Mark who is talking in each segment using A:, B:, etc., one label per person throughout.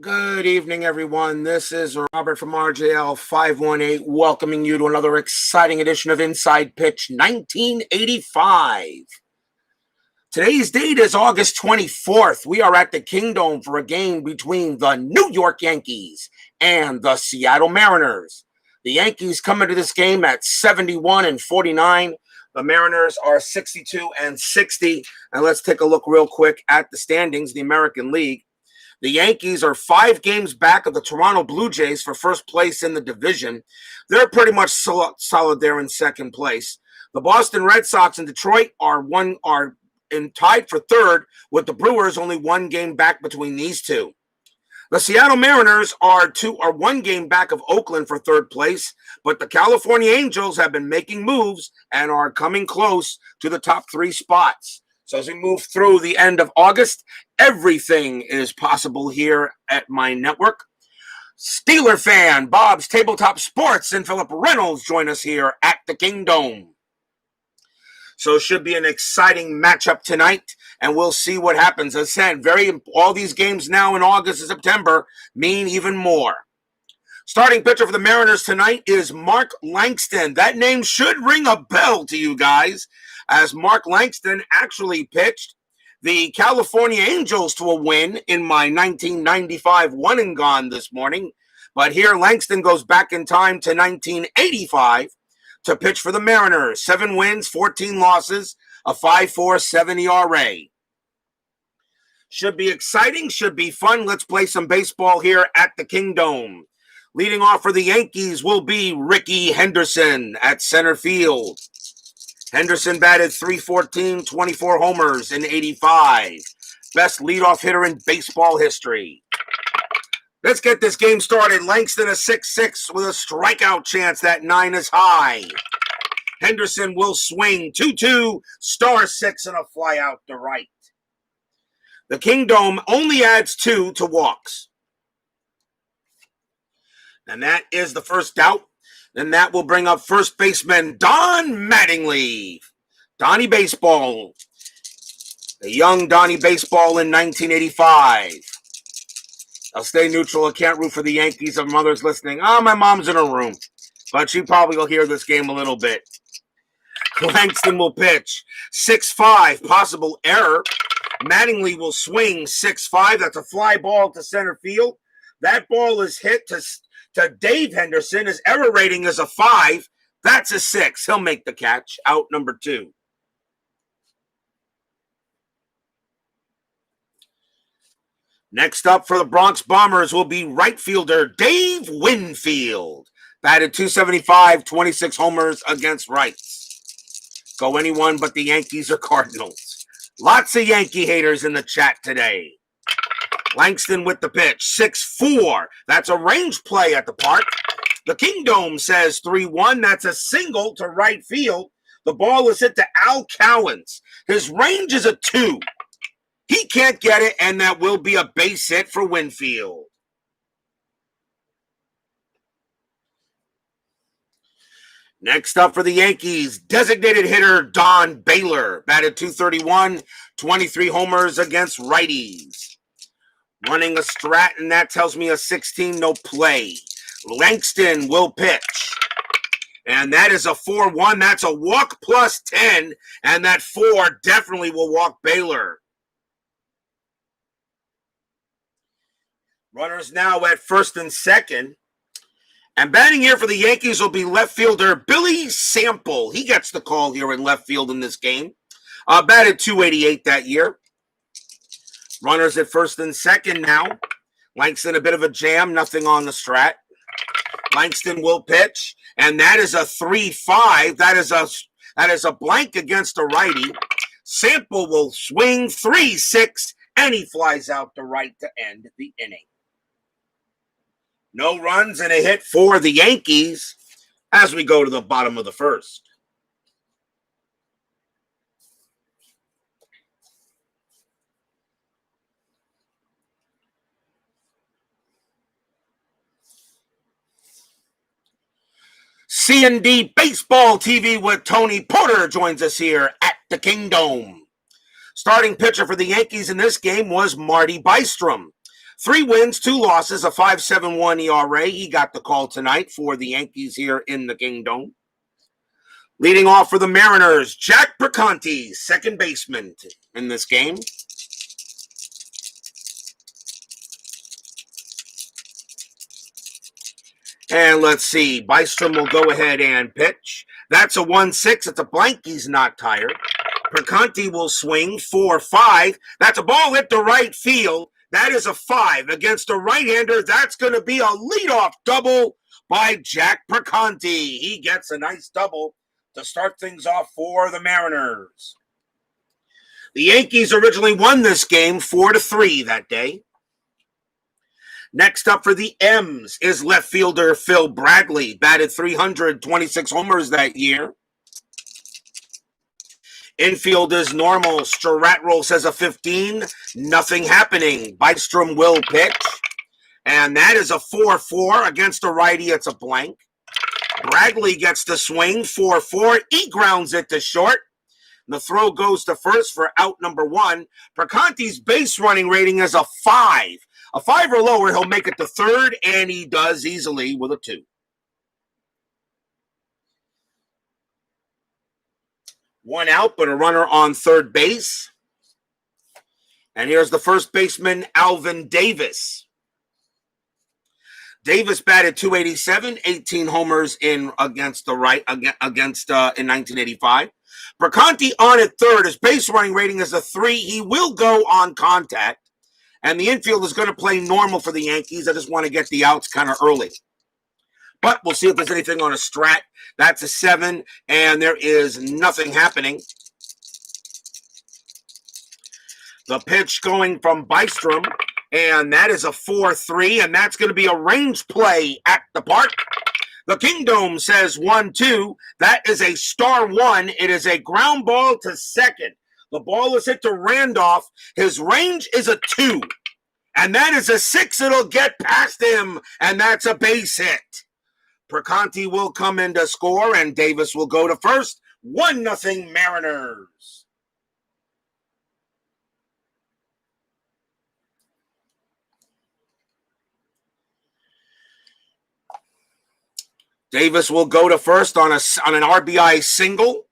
A: Good evening, everyone. This is Robert from RJL 518, welcoming you to another exciting edition of Inside Pitch 1985. Today's date is August 24th. We are at the Kingdome for a game between the New York Yankees and the Seattle Mariners. The Yankees come into this game at 71-49. The Mariners are 62-60. And let's take a look real quick at the standings, the American League. The Yankees are 5 games back of the Toronto Blue Jays for first place in the division. They're pretty much solid there in second place. The Boston Red Sox and Detroit are tied for third, with the Brewers only 1 game back between these two. The Seattle Mariners are 1 game back of Oakland for third place, but the California Angels have been making moves and are coming close to the top 3 spots. So as we move through the end of August, everything is possible here at my network. Steeler fan Bob's Tabletop Sports and Philip Reynolds join us here at the Kingdome. So it should be an exciting matchup tonight, and we'll see what happens. As I said, all these games now in August and September mean even more. Starting pitcher for the Mariners tonight is Mark Langston. That name should ring a bell to you guys, as Mark Langston actually pitched the California Angels to a win in my 1995 one and gone this morning. But here Langston goes back in time to 1985 to pitch for the Mariners. 7 wins, 14 losses, a 5.47 ERA. Should be exciting, should be fun. Let's play some baseball here at the Kingdome. Leading off for the Yankees will be Rickey Henderson at center field. Henderson batted .314, 24 homers in 85. Best leadoff hitter in baseball history. Let's get this game started. Langston a 6-6 with a strikeout chance. That 9 is high. Henderson will swing 2-2, star 6 and a fly out to right. The Kingdome only adds 2 to walks. And that is the first out. Then that will bring up first baseman Don Mattingly. Donnie Baseball. The young Donnie Baseball in 1985. I'll stay neutral. I can't root for the Yankees. If mother's listening, my mom's in her room. But she probably will hear this game a little bit. Langston will pitch. 6-5, possible error. Mattingly will swing 6-5. That's a fly ball to center field. That ball is hit to Dave Henderson. His error rating is a 5. That's a 6. He'll make the catch. Out number 2. Next up for the Bronx Bombers will be right fielder Dave Winfield. Batted .275, 26 homers against rights. Go anyone but the Yankees or Cardinals. Lots of Yankee haters in the chat today. Langston with the pitch, 6-4. That's a range play at the park. The Kingdome says 3-1. That's a single to right field. The ball is hit to Al Cowens. His range is a 2. He can't get it, and that will be a base hit for Winfield. Next up for the Yankees, designated hitter Don Baylor. Batted .231, 23 homers against righties. Running a strat, and that tells me a 16, no play. Langston will pitch. And that is a 4-1. That's a walk plus 10. And that 4 definitely will walk Baylor. Runners now at first and second. And batting here for the Yankees will be left fielder Billy Sample. He gets the call here in left field in this game. Batted .288 that year. Runners at first and second now. Langston a bit of a jam, nothing on the strat. Langston will pitch, and that is a 3-5. That is a blank against a righty. Sample will swing 3-6, and he flies out to right to end the inning. No runs and a hit for the Yankees as we go to the bottom of the first. C&D Baseball TV with Tony Porter joins us here at the Kingdome. Starting pitcher for the Yankees in this game was Marty Bystrom. 3 wins, 2 losses, a 5.71 ERA. He got the call tonight for the Yankees here in the Kingdome. Leading off for the Mariners, Jack Perconti, second baseman in this game. And let's see, Bystrom will go ahead and pitch. That's a 1-6. It's a blank. He's not tired. Perconti will swing 4-5. That's a ball hit the right field. That is a 5 against a right-hander. That's going to be a leadoff double by Jack Perconti. He gets a nice double to start things off for the Mariners. The Yankees originally won this game 4-3 that day. Next up for the M's is left fielder Phil Bradley. Batted 326 homers that year. Infield is normal. Stratroll says a 15. Nothing happening. Bystrom will pitch. And that is a 4-4. Against a righty, it's a blank. Bradley gets the swing. 4-4. He grounds it to short. The throw goes to first for out number 1. Perconti's base running rating is a 5. A 5 or lower, he'll make it to third, and he does easily with a 2. 1 out, but a runner on third base. And here's the first baseman, Alvin Davis. Davis batted 287, 18 homers in 1985. Perconti on at third. His base running rating is a 3. He will go on contact. And the infield is going to play normal for the Yankees. I just want to get the outs kind of early. But we'll see if there's anything on a strat. That's a 7, and there is nothing happening. The pitch going from Bystrom, and that is a 4-3, and that's going to be a range play at the park. The Kingdome says 1-2. That is a star 1. It is a ground ball to second. The ball is hit to Randolph. His range is a 2. And that is a 6. It'll get past him. And that's a base hit. Perconti will come in to score, and Davis will go to first. 1-0 Mariners. Davis will go to first on an RBI single.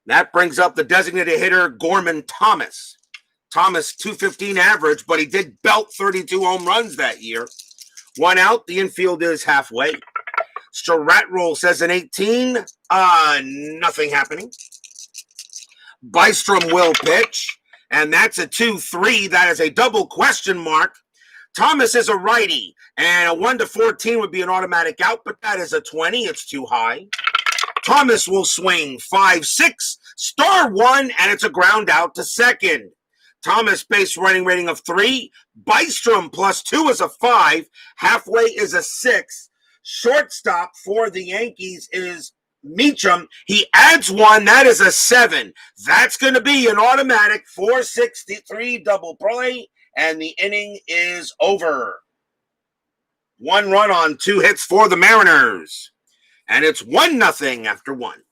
A: That brings up the designated hitter, Gorman Thomas. Thomas, 215 average, but he did belt 32 home runs that year. 1 out. The infield is halfway. Stratroll says an 18. Nothing happening. Bystrom will pitch, and that's a 2-3. That is a double question mark. Thomas is a righty, and a 1-14 would be an automatic out, but that is a 20. It's too high. Thomas will swing 5-6, star 1, and it's a ground out to second. Thomas base running rating of 3. Bystrom +2 is a 5. Halfway is a 6. Shortstop for the Yankees is Meacham. He adds 1. That is a 7. That's going to be an automatic 463 double play, and the inning is over. 1 run on 2 hits for the Mariners. And it's 1-0 after 1.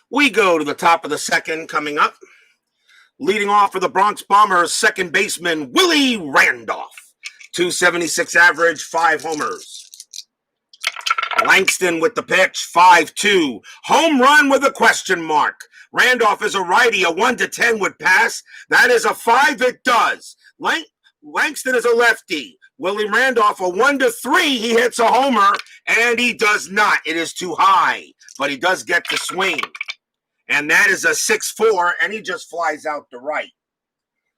A: We go to the top of the second coming up. Leading off for the Bronx Bombers, second baseman Willie Randolph. 276 average, 5 homers. Langston with the pitch, 5-2. Home run with a question mark. Randolph is a righty. A 1-10 would pass. That is a 5. It does. Langston is a lefty. Willie Randolph, a 1-3. He hits a homer, and he does not. It is too high, but he does get the swing. And that is a 6-4, and he just flies out to right.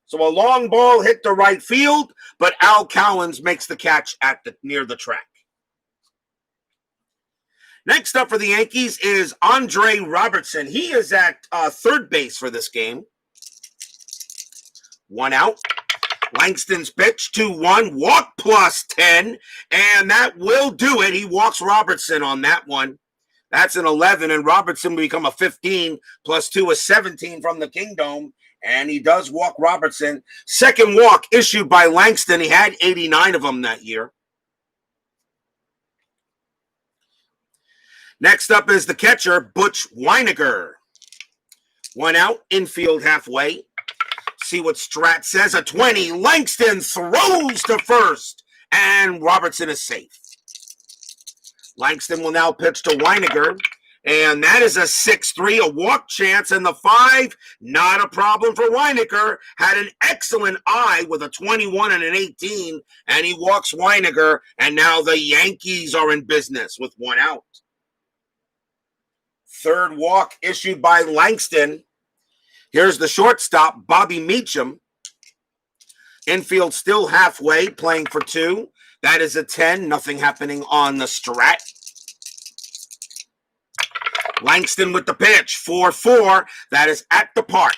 A: So a long ball hit the right field, but Al Cowens makes the catch at near the track. Next up for the Yankees is Andre Robertson. He is at third base for this game. 1 out. Langston's pitch, 2-1, walk +10, and that will do it. He walks Robertson on that one. That's an 11, and Robertson will become a 15, plus 2 is 17 from the Kingdome, and he does walk Robertson. Second walk issued by Langston. He had 89 of them that year. Next up is the catcher, Butch Weiniger. 1 out, infield halfway. See what Strat says. A 20. Langston throws to first, and Robertson is safe. Langston will now pitch to Weiniger, and that is a 6-3, a walk chance, and the 5, not a problem for Weiniger. Had an excellent eye with a 21 and an 18, and he walks Weiniger, and now the Yankees are in business with 1 out. Third walk issued by Langston. Here's the shortstop, Bobby Meacham. Infield still halfway, playing for 2. That is a 10. Nothing happening on the Strat. Langston with the pitch. 4-4. That is at the park.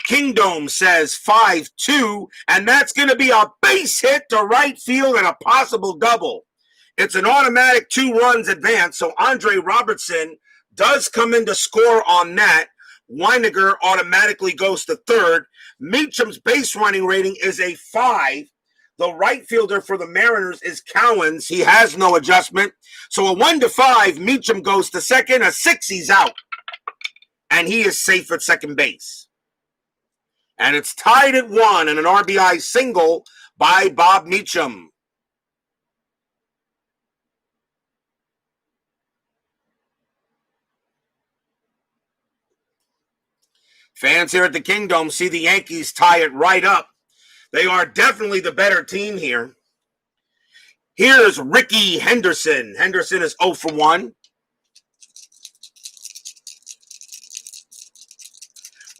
A: Kingdome says 5-2. And that's going to be a base hit to right field and a possible double. It's an automatic 2 runs advance. So Andre Robertson does come in to score on that. Weiniger automatically goes to third. Meacham's base running rating is a 5. The right fielder for the Mariners is Cowens. He has no adjustment. So a 1-5, Meacham goes to second. A 6, he's out. And he is safe at second base. And it's tied at 1 and an RBI single by Bob Meacham. Fans here at the Kingdome see the Yankees tie it right up. They are definitely the better team here. Here's Ricky Henderson. Henderson is 0 for 1.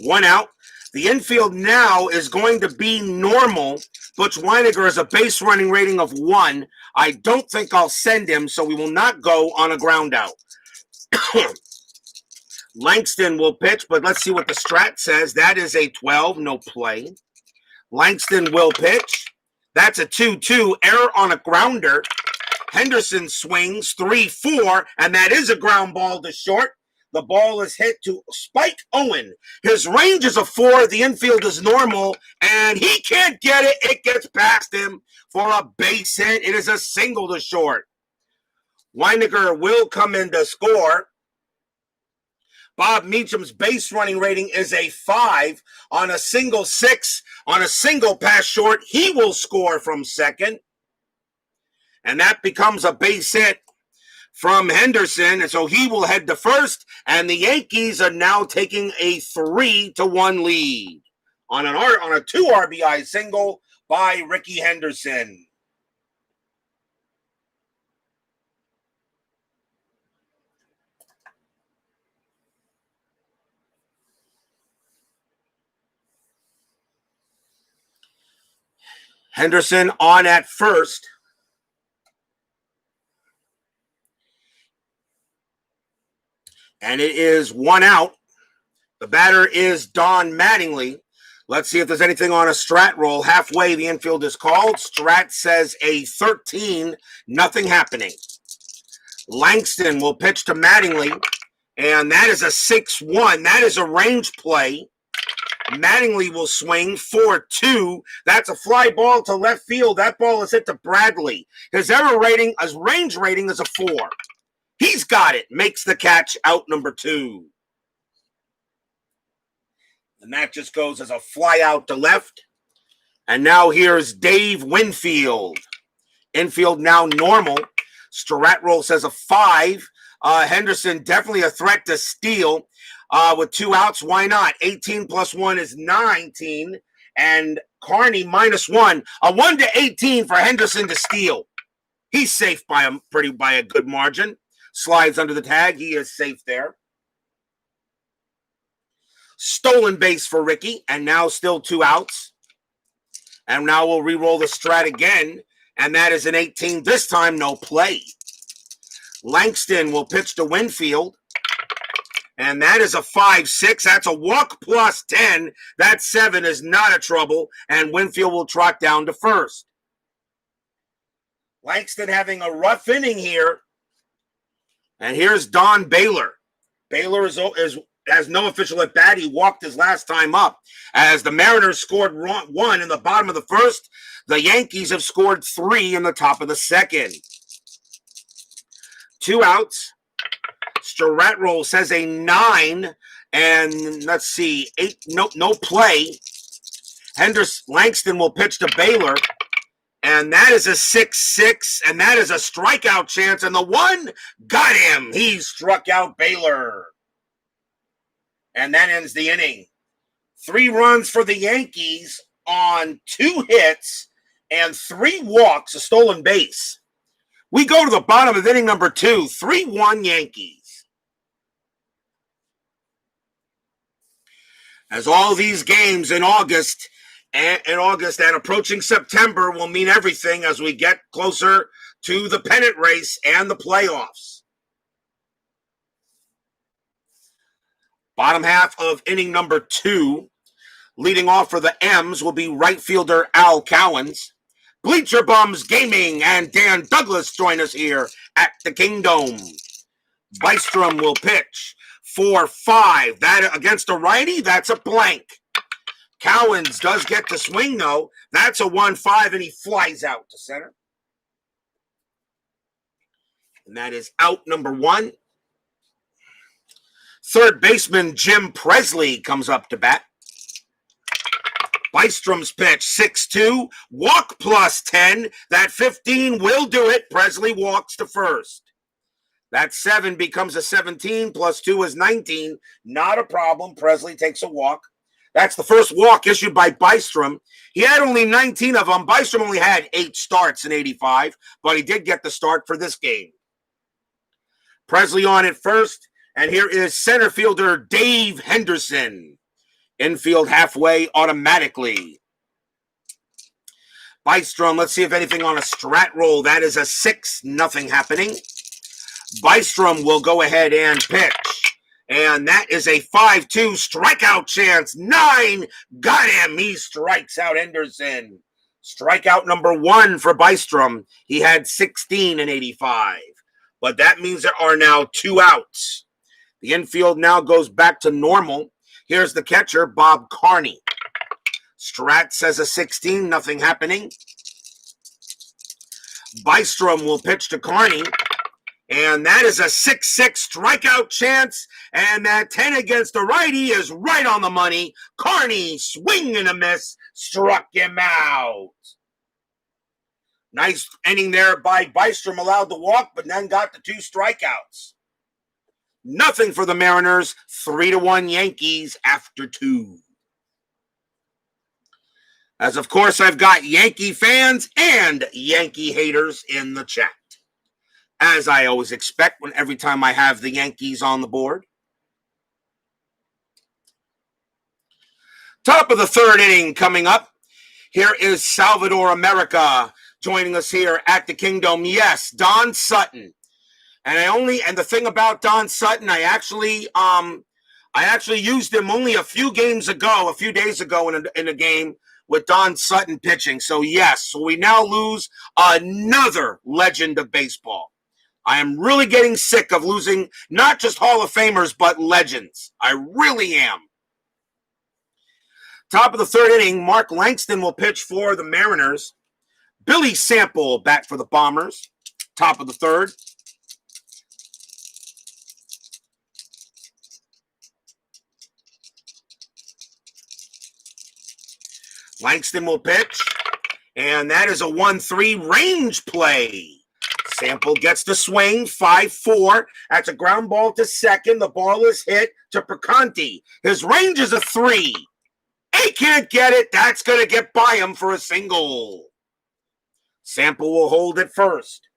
A: 1 out. The infield now is going to be normal. Butch Weiniger has a base running rating of 1. I don't think I'll send him, so we will not go on a ground out. Langston will pitch, but let's see what the Strat says. That is a 12, no play. Langston will pitch. That's a 2-2, error on a grounder. Henderson swings 3-4, and that is a ground ball to short. The ball is hit to Spike Owen. His range is a 4. The infield is normal, and he can't get it. It gets past him for a base hit. It is a single to short. Weiniger will come in to score. Bob Meacham's base running rating is a 5. On a single 6, on a single pass short, he will score from second. And that becomes a base hit from Henderson. And so he will head to first. And the Yankees are now taking a 3-1 lead on a 2 RBI single by Ricky Henderson. Henderson on at first. And it is 1 out. The batter is Don Mattingly. Let's see if there's anything on a Strat roll. Halfway, the infield is called. Strat says a 13. Nothing happening. Langston will pitch to Mattingly. And that is a 6-1. That is a range play. Mattingly will swing 4-2. That's a fly ball to left field. That ball is hit to Bradley. His range rating is a 4. He's got it. Makes the catch, out number 2. And that just goes as a fly out to left. And now here's Dave Winfield. Infield now normal. Strat roll says a 5. Henderson definitely a threat to steal. With 2 outs, why not? 18 plus 1 is 19. And Carney -1. A 1-18 for Henderson to steal. He's safe by a good margin. Slides under the tag. He is safe there. Stolen base for Ricky. And now still 2 outs. And now we'll re-roll the Strat again. And that is an 18. This time, no play. Langston will pitch to Winfield. And that is a 5-6. That's a walk plus 10. That 7 is not a trouble. And Winfield will trot down to first. Langston having a rough inning here. And here's Don Baylor. Baylor has no official at bat. He walked his last time up. As the Mariners scored 1 in the bottom of the first, the Yankees have scored 3 in the top of the second. 2 outs. Stratroll says a 9, and let's see, 8. No play. Langston will pitch to Baylor, and that is a 6-6, and that is a strikeout chance, and the 1 got him. He struck out Baylor. And that ends the inning. 3 runs for the Yankees on 2 hits and 3 walks, a stolen base. We go to the bottom of inning number 2, 3-1 Yankees. As all these games in August and approaching September will mean everything as we get closer to the pennant race and the playoffs. Bottom half of inning number 2, leading off for the M's will be right fielder Al Cowens. Bleacher Bums Gaming and Dan Douglas join us here at the Kingdome. Bystrom will pitch 4-5. That against a righty, that's a blank. Cowens does get to swing, though. That's a 1-5, and he flies out to center. And that is out number 1. Third baseman Jim Presley comes up to bat. Bystrom's pitch, 6-2, walk plus 10. That 15 will do it. Presley walks to first. That 7 becomes a 17, plus 2 is 19. Not a problem. Presley takes a walk. That's the first walk issued by Bystrom. He had only 19 of them. Bystrom only had 8 starts in 85, but he did get the start for this game. Presley on at first, and here is center fielder Dave Henderson. Infield halfway automatically. Bystrom, let's see if anything on a strat roll. That is a 6, nothing happening. Bystrom will go ahead and pitch. And that is a 5-2 strikeout chance. 9, got him. He strikes out Henderson. Strikeout number 1 for Bystrom. He had 16 in 85. But that means there are now 2 outs. The infield now goes back to normal. Here's the catcher, Bob Carney. Strat says a 16, nothing happening. Bystrom will pitch to Carney. And that is a 6-6 strikeout chance. And that 10 against the righty is right on the money. Carney, swing and a miss, struck him out. Nice inning there by Bystrom, allowed the walk, but then got the 2 strikeouts. Nothing for the Mariners, 3-1 Yankees after 2. As of course, I've got Yankee fans and Yankee haters in the chat. As I always expect every time I have the Yankees on the board. Top of the 3rd inning coming up. Here is Salvador America joining us here at the Kingdome. Yes, Don Sutton. And the thing about Don Sutton, I actually used him only a few days ago in a game with Don Sutton pitching. So yes, we now lose another legend of baseball. I am really getting sick of losing not just Hall of Famers, but legends. I really am. Top of the 3rd inning, Mark Langston will pitch for the Mariners. Billy Sample back for the Bombers. Top of the 3rd. Langston will pitch, and that is a 1-3 range play. Sample gets the swing, 5-4. That's a ground ball to second. The ball is hit to Perconti. His range is a 3. He can't get it. That's going to get by him for a single. Sample will hold it first.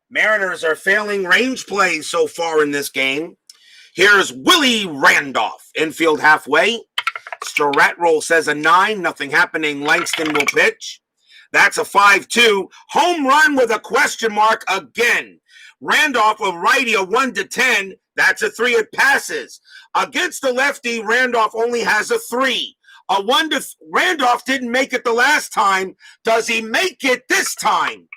A: Mariners are failing range plays so far in this game. Here's Willie Randolph, infield halfway. Stratroll says a 9, nothing happening. Langston will pitch. That's a 5-2. Home run with a question mark again. Randolph, a righty, a 1-10. That's a 3. It passes. Against the lefty, Randolph only has a 3. Randolph didn't make it the last time. Does he make it this time?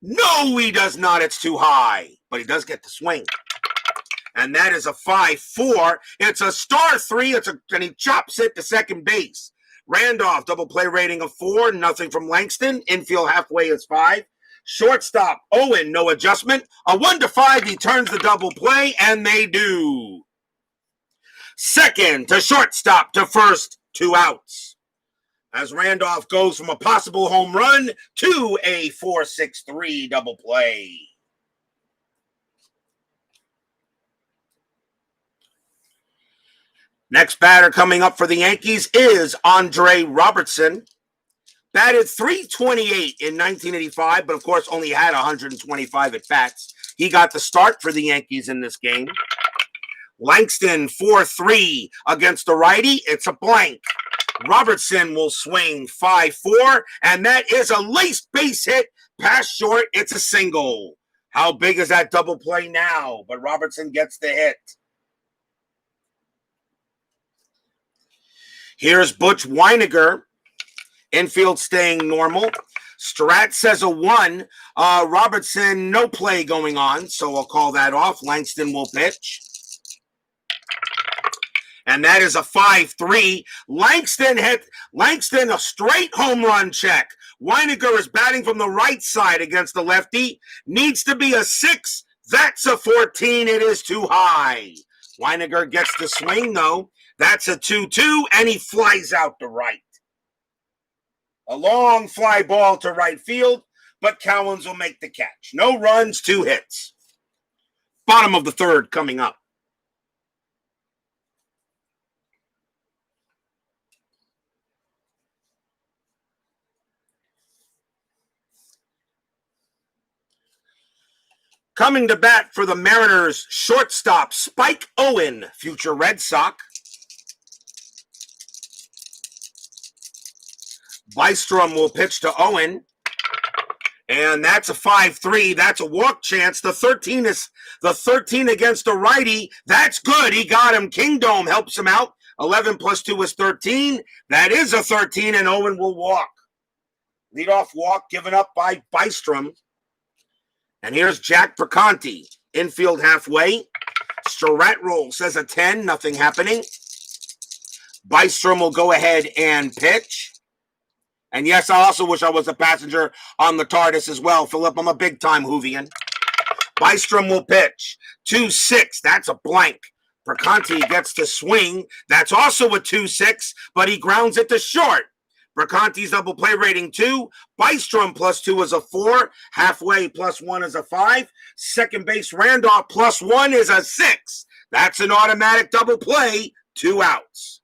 A: No, he does not. It's too high. But he does get the swing. And that is a 5-4. It's a star 3. And he chops it to second base. Randolph, double play rating of 4. Nothing from Langston. Infield halfway is 5. Shortstop, Owen, no adjustment. A 1-5, he turns the double play, and they do. Second to shortstop to first, 2 outs. As Randolph goes from a possible home run to a 4-6-3 double play. Next batter coming up for the Yankees is Andre Robertson. Batted .328 in 1985, but of course only had 125 at bats. He got the start for the Yankees in this game. Langston 4-3 against the righty. It's a blank. Robertson will swing 5-4, and that is a laced base hit. Pass short, it's a single. How big is that double play now? But Robertson gets the hit. Here's Butch Weiniger. Infield staying normal. Strat says a 1. Robertson, no play going on, so I'll call that off. Langston will pitch. And that is a 5-3. Langston a straight home run check. Weiniger is batting from the right side against the lefty. Needs to be a 6. That's a 14. It is too high. Weiniger gets the swing, though. That's a 2-2, and he flies out to right. A long fly ball to right field, but Cowens will make the catch. No runs, 2 hits. Bottom of the third coming up. Coming to bat for the Mariners, shortstop Spike Owen, future Red Sox. Bystrom will pitch to Owen. And that's a 5-3. That's a walk chance. The 13 is the 13 against the righty. That's good. He got him. Kingdome helps him out. 11 plus 2 is 13. That is a 13, and Owen will walk. Leadoff walk given up by Bystrom. And here's Jack Perconti. Infield halfway. Strat roll says a 10. Nothing happening. Bystrom will go ahead and pitch. And yes, I also wish I was a passenger on the TARDIS as well, Philip. I'm a big-time Whovian. Bystrom will pitch. 2-6. That's a blank. Perconti gets to swing. That's also a 2-6, but he grounds it to short. Perconti's double play rating 2. Bystrom plus 2 is a 4. Halfway plus 1 is a 5. Second base Randolph plus 1 is a 6. That's an automatic double play. 2 outs.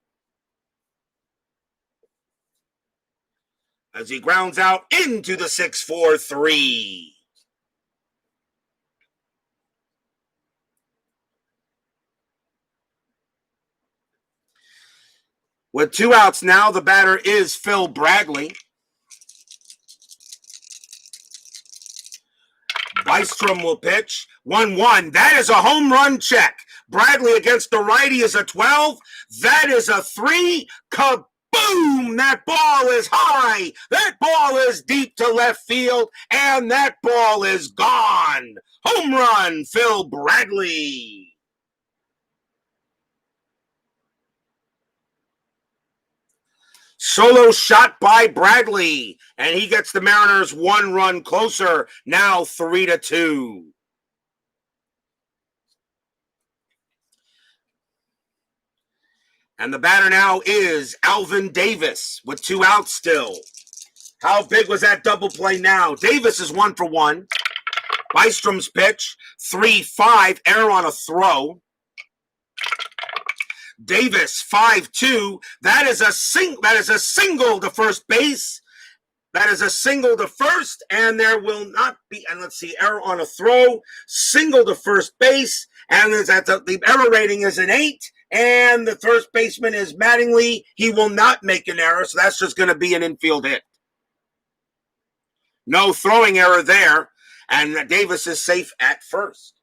A: As he grounds out into the 6-4-3. With 2 outs now, the batter is Phil Bradley. Bystrom will pitch. 1-1. That is a home run check. Bradley against the righty is a 12. That is a 3. Boom! That ball is high. That ball is deep to left field, and that ball is gone. Home run, Phil Bradley. Solo shot by Bradley, and he gets the Mariners 1 run closer, now 3-2. And the batter now is Alvin Davis with 2 outs still. How big was that double play now? Davis is 1 for 1. Bystrom's pitch, 3-5, error on a throw. Davis, 5-2. That is a single to first base. That is a single to first, and there will not be, and let's see, error on a throw, single to first base, and the error rating is an 8. And the first baseman is Mattingly. He will not make an error, so that's just going to be an infield hit. No throwing error there, and Davis is safe at first.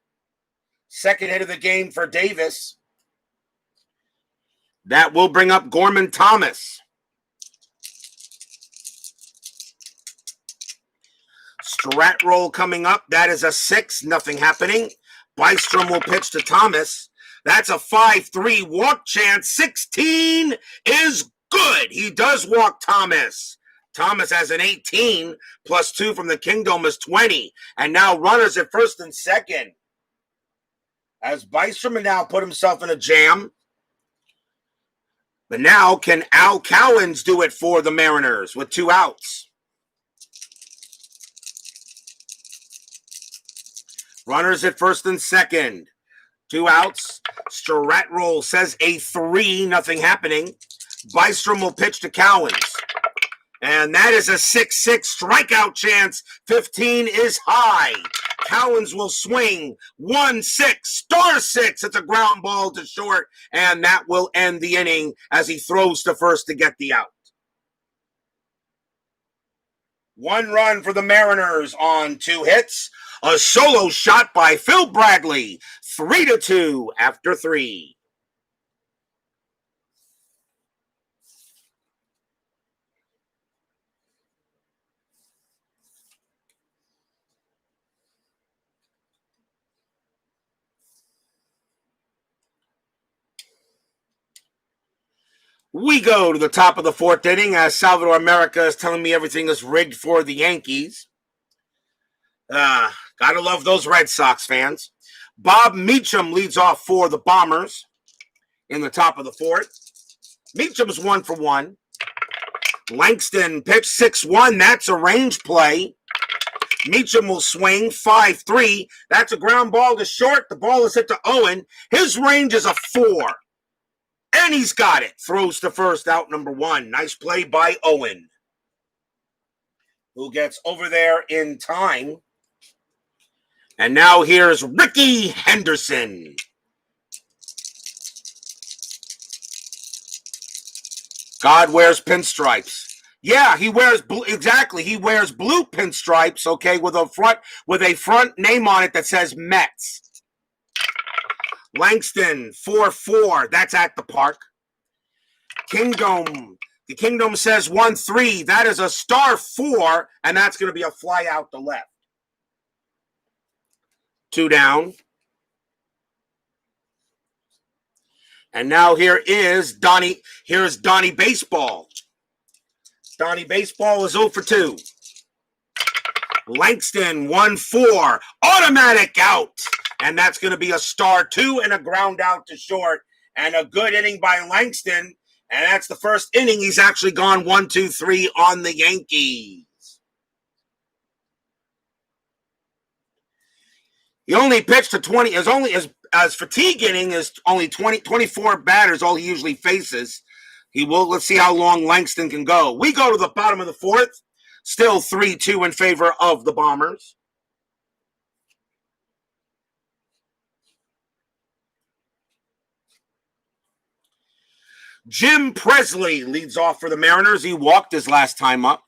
A: Second hit of the game for Davis. That will bring up Gorman Thomas. Strat roll coming up. That is a 6. Nothing happening. Bystrom will pitch to Thomas. That's a 5-3 walk chance. 16 is good. He does walk Thomas. Thomas has an 18, plus 2 from the Kingdome is 20. And now runners at first and second. As Bystrom now put himself in a jam. But now can Al Cowens do it for the Mariners with 2 outs? Runners at first and second. 2 outs. Strat roll says a 3. Nothing happening. Bystrom will pitch to Cowens. And that is a 6-6 strikeout chance. 15 is high. Cowens will swing. 1-6, star 6. It's a ground ball to short. And that will end the inning as he throws to first to get the out. 1 run for the Mariners on 2 hits. A solo shot by Phil Bradley. 3-2 after 3. We go to the top of the 4th inning as Salvador America is telling me everything is rigged for the Yankees. Gotta love those Red Sox fans. Bob Meacham leads off for the Bombers in the top of the 4th. Meacham's 1 for 1. Langston pitched 6-1. That's a range play. Meacham will swing 5-3. That's a ground ball to short. The ball is hit to Owen. His range is a 4. And he's got it. Throws to first, out number 1. Nice play by Owen, who gets over there in time. And now here's Ricky Henderson. God wears pinstripes. Yeah, he wears blue. Exactly. He wears blue pinstripes, okay, with a front name on it that says Mets. Langston, 4-4. That's at the park. Kingdome. The Kingdome says 1-3. That is a star 4, and that's going to be a fly out to left. 2 down. And now here's Donnie Baseball. Donnie Baseball is 0 for 2. Langston, 1-4. Automatic out. And that's going to be a star 2 and a ground out to short. And a good inning by Langston. And that's the first inning. He's actually gone 1-2-3 on the Yankees. He only pitched to 20. As fatigue inning is only 24 batters, all he usually faces. Let's see how long Langston can go. We go to the bottom of the 4th. Still 3-2 in favor of the Bombers. Jim Presley leads off for the Mariners. He walked his last time up.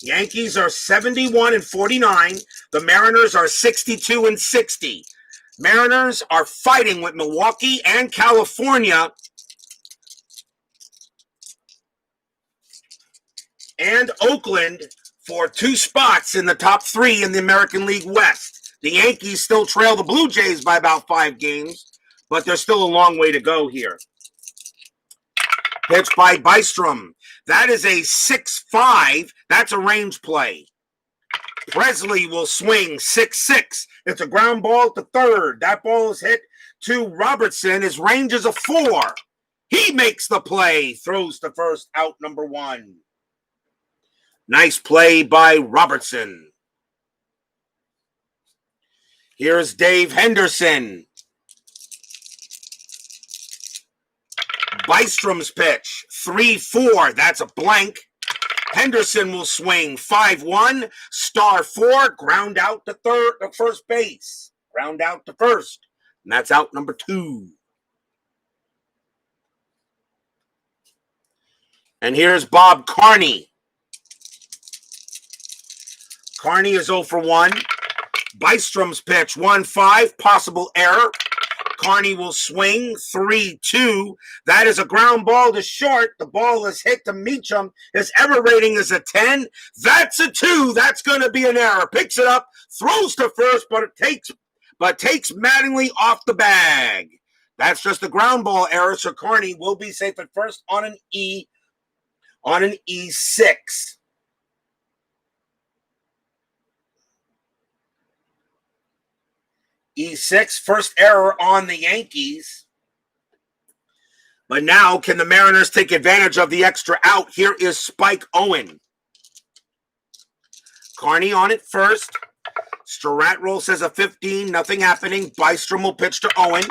A: Yankees are 71-49. The Mariners are 62-60. Mariners are fighting with Milwaukee and California and Oakland for 2 spots in the top 3 in the American League West. The Yankees still trail the Blue Jays by about 5 games. But there's still a long way to go here. Pitch by Bystrom. That is a 6-5. That's a range play. Presley will swing 6-6. It's a ground ball to third. That ball is hit to Robertson. His range is a 4. He makes the play. Throws to first, out number 1. Nice play by Robertson. Here's Dave Henderson. Bystrom's pitch, 3-4. That's a blank. Henderson will swing 5-1, star 4, ground out to first base. Ground out to first. And that's out number 2. And here's Bob Carney. Carney is 0 for 1. Bystrom's pitch, 1-5, possible error. Carney will swing 3-2. That is a ground ball to short. The ball is hit to Meacham. His error rating is a 10. That's a 2. That's going to be an error. Picks it up, throws to first, but takes Mattingly off the bag. That's just a ground ball error, so Carney will be safe at first on an E6. E6, first error on the Yankees. But now, can the Mariners take advantage of the extra out? Here is Spike Owen. Carney on it first. Strat roll says a 15, nothing happening. Bystrom will pitch to Owen.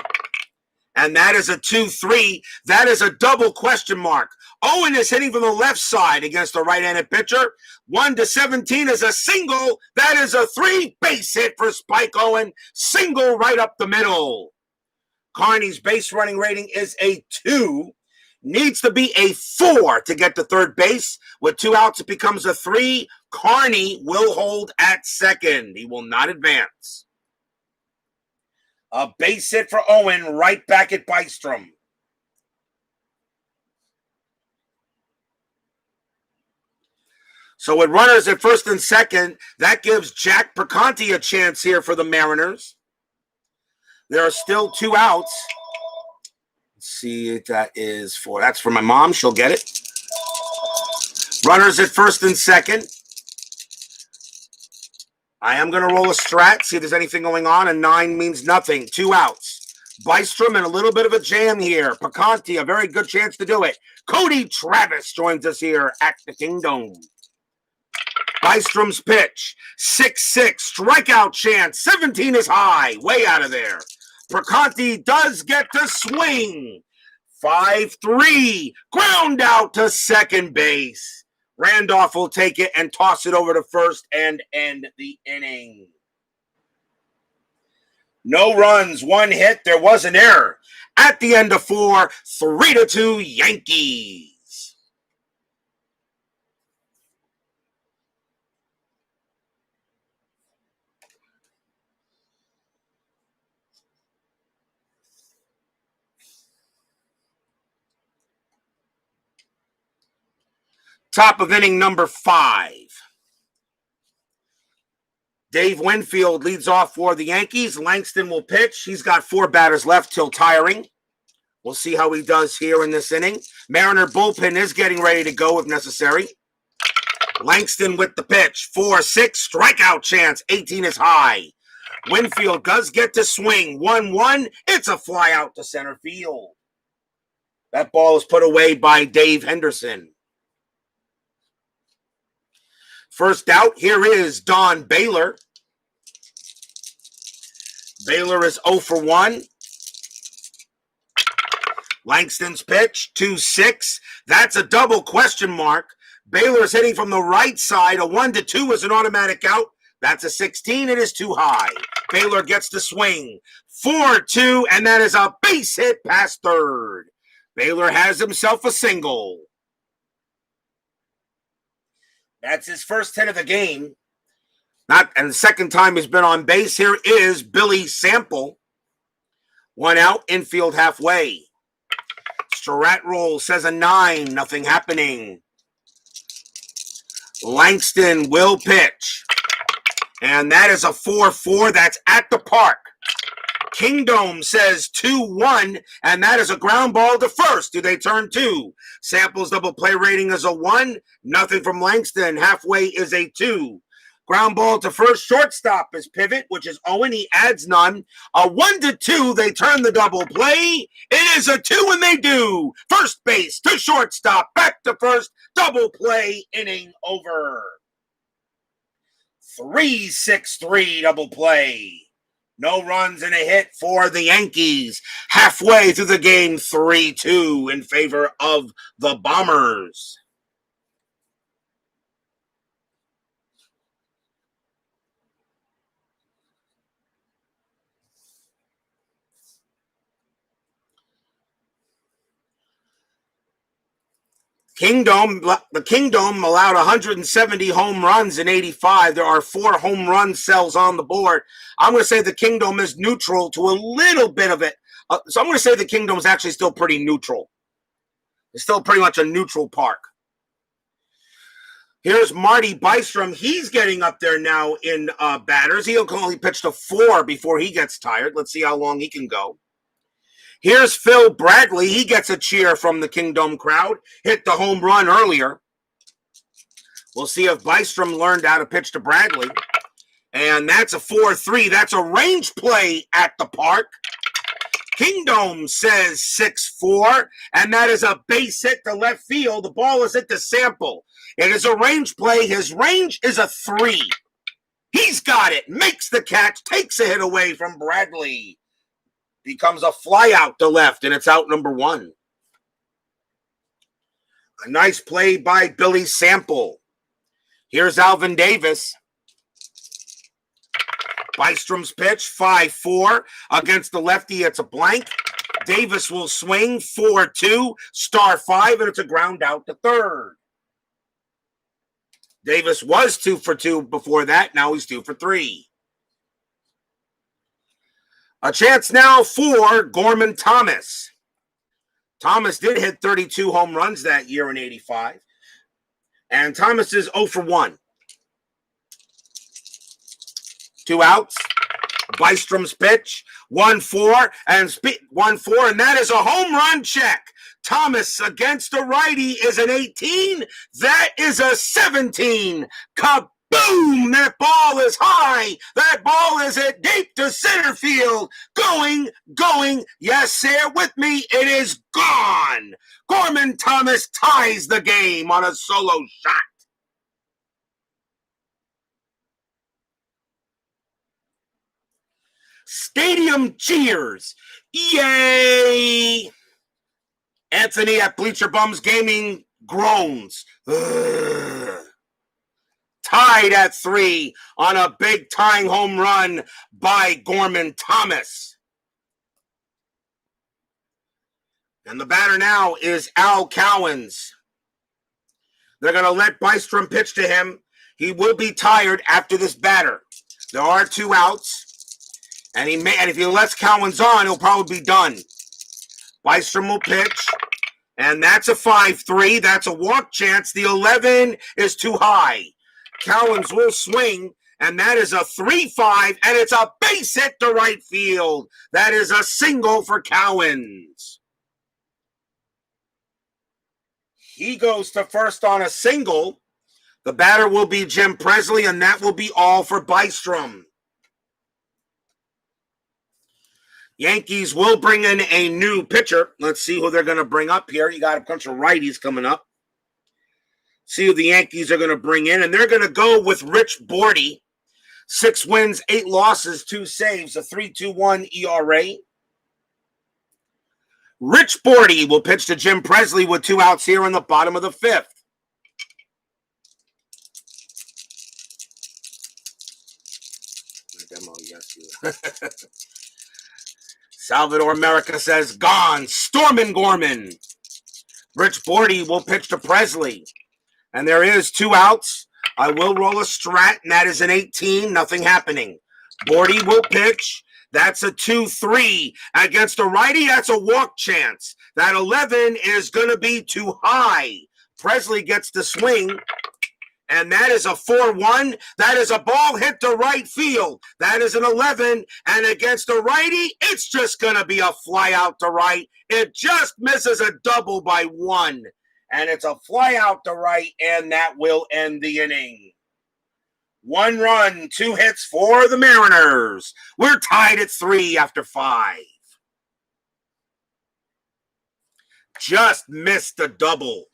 A: And that is a 2-3. That is a double question mark. Owen is hitting from the left side against the right-handed pitcher. 1-17 is a single. That is a 3 base hit for Spike Owen. Single right up the middle. Carney's base running rating is a 2. Needs to be a 4 to get to third base. With 2 outs, it becomes a 3. Carney will hold at second. He will not advance. A base hit for Owen right back at Bystrom. So with runners at first and second, that gives Jack Perconti a chance here for the Mariners. There are still 2 outs. Let's see, that is for, that's for my mom. She'll get it. Runners at first and second. I am going to roll a strat, see if there's anything going on. A 9 means nothing. 2 outs. Bystrom in a little bit of a jam here. Perconti, a very good chance to do it. Cody Travis joins us here at the Kingdome. Bystrom's pitch. 6-6. Strikeout chance. 17 is high. Way out of there. Perconti does get to swing. 5-3. Ground out to second base. Randolph will take it and toss it over to first and end the inning. No runs, 1 hit. There was an error. At the end of 4, 3-2 Yankees. Top of inning number 5. Dave Winfield leads off for the Yankees. Langston will pitch. He's got 4 batters left till tiring. We'll see how he does here in this inning. Mariner bullpen is getting ready to go if necessary. Langston with the pitch. 4-6. Strikeout chance. 18 is high. Winfield does get to swing. 1-1. It's a fly out to center field. That ball is put away by Dave Henderson. First out, here is Don Baylor. Baylor is 0 for 1. Langston's pitch, 2-6. That's a double question mark. Baylor is hitting from the right side. A 1-2 is an automatic out. That's a 16. It is too high. Baylor gets to swing. 4-2, and that is a base hit past third. Baylor has himself a single. That's his first hit of the game. And the second time he's been on base. Here is Billy Sample. 1 out, infield halfway. Strat roll says a 9, nothing happening. Langston will pitch. And that is a 4-4. That's at the park. Kingdome says 2-1, and that is a ground ball to first. Do they turn 2? Sample's double play rating is a 1. Nothing from Langston. Halfway is a 2. Ground ball to first. Shortstop is pivot, which is Owen. He adds none. A 1-2. They turn the double play. It is a 2, and they do. First base to shortstop. Back to first. Double play. Inning over. 3-6-3 double play. No runs and a hit for the Yankees. Halfway through the game, 3-2 in favor of the Bombers. The Kingdome allowed 170 home runs in 85. There are 4 home run cells on the board. I'm going to say the Kingdome is neutral to a little bit of it. So I'm going to say the Kingdome is actually still pretty neutral. It's still pretty much a neutral park. Here's Marty Bystrom. He's getting up there now in batters. He'll only pitch to 4 before he gets tired. Let's see how long he can go. Here's Phil Bradley. He gets a cheer from the Kingdome crowd. Hit the home run earlier. We'll see if Bystrom learned how to pitch to Bradley. And that's a 4-3. That's a range play at the park. Kingdome says 6-4, and that is a base hit to left field. The ball is at the sample. It is a range play. His range is a 3. He's got it. Makes the catch. Takes a hit away from Bradley. Becomes a fly out to left, and it's out number 1. A nice play by Billy Sample. Here's Alvin Davis. Bystrom's pitch, 5-4. Against the lefty, it's a blank. Davis will swing, 4-2, star 5, and it's a ground out to third. Davis was 2 for 2 before that. Now he's 2 for 3. A chance now for Gorman Thomas. Thomas did hit 32 home runs that year in 85. And Thomas is 0 for 1. 2 outs. Bystrom's pitch, 1-4, and 1-4, and that is a home run check. Thomas against a righty is an 18. That is a 17. Kaboom! That ball is high. That ball is at deep to center field. Going. Yes, say it with me. It is gone. Gorman Thomas ties the game on a solo shot. Stadium cheers. Yay! Anthony at Bleacher Bums Gaming groans. Ugh. Tied at 3 on a big tying home run by Gorman Thomas. And the batter now is Al Cowens. They're going to let Bystrom pitch to him. He will be tired after this batter. There are 2 outs. And if he lets Cowens on, he'll probably be done. Bystrom will pitch. And that's a 5-3. That's a walk chance. The 11 is too high. Cowens will swing. And that is a 3-5. And it's a base hit to right field. That is a single for Cowens. He goes to first on a single. The batter will be Jim Presley. And that will be all for Bystrom. Yankees will bring in a new pitcher. Let's see who they're going to bring up here. You got a bunch of righties coming up. See who the Yankees are going to bring in. And they're going to go with Rich Bordy. 6 wins, 8 losses, 2 saves, a 3.21 ERA. Rich Bordy will pitch to Jim Presley with 2 outs here in the bottom of the 5th. Demo, yes. Salvador America says, gone. Stormin' Gorman. Rich Bordy will pitch to Presley. And there is 2 outs. I will roll a strat, and that is an 18. Nothing happening. Bordy will pitch. That's a 2-3. Against a righty, that's a walk chance. That 11 is going to be too high. Presley gets the swing. And that is a 4-1. That is a ball hit to right field. That is an 11. And against a righty, it's just going to be a fly out to right. It just misses a double by 1. And it's a fly out to right, and that will end the inning. 1 run, 2 hits for the Mariners. We're tied at 3 after 5. Just missed the double.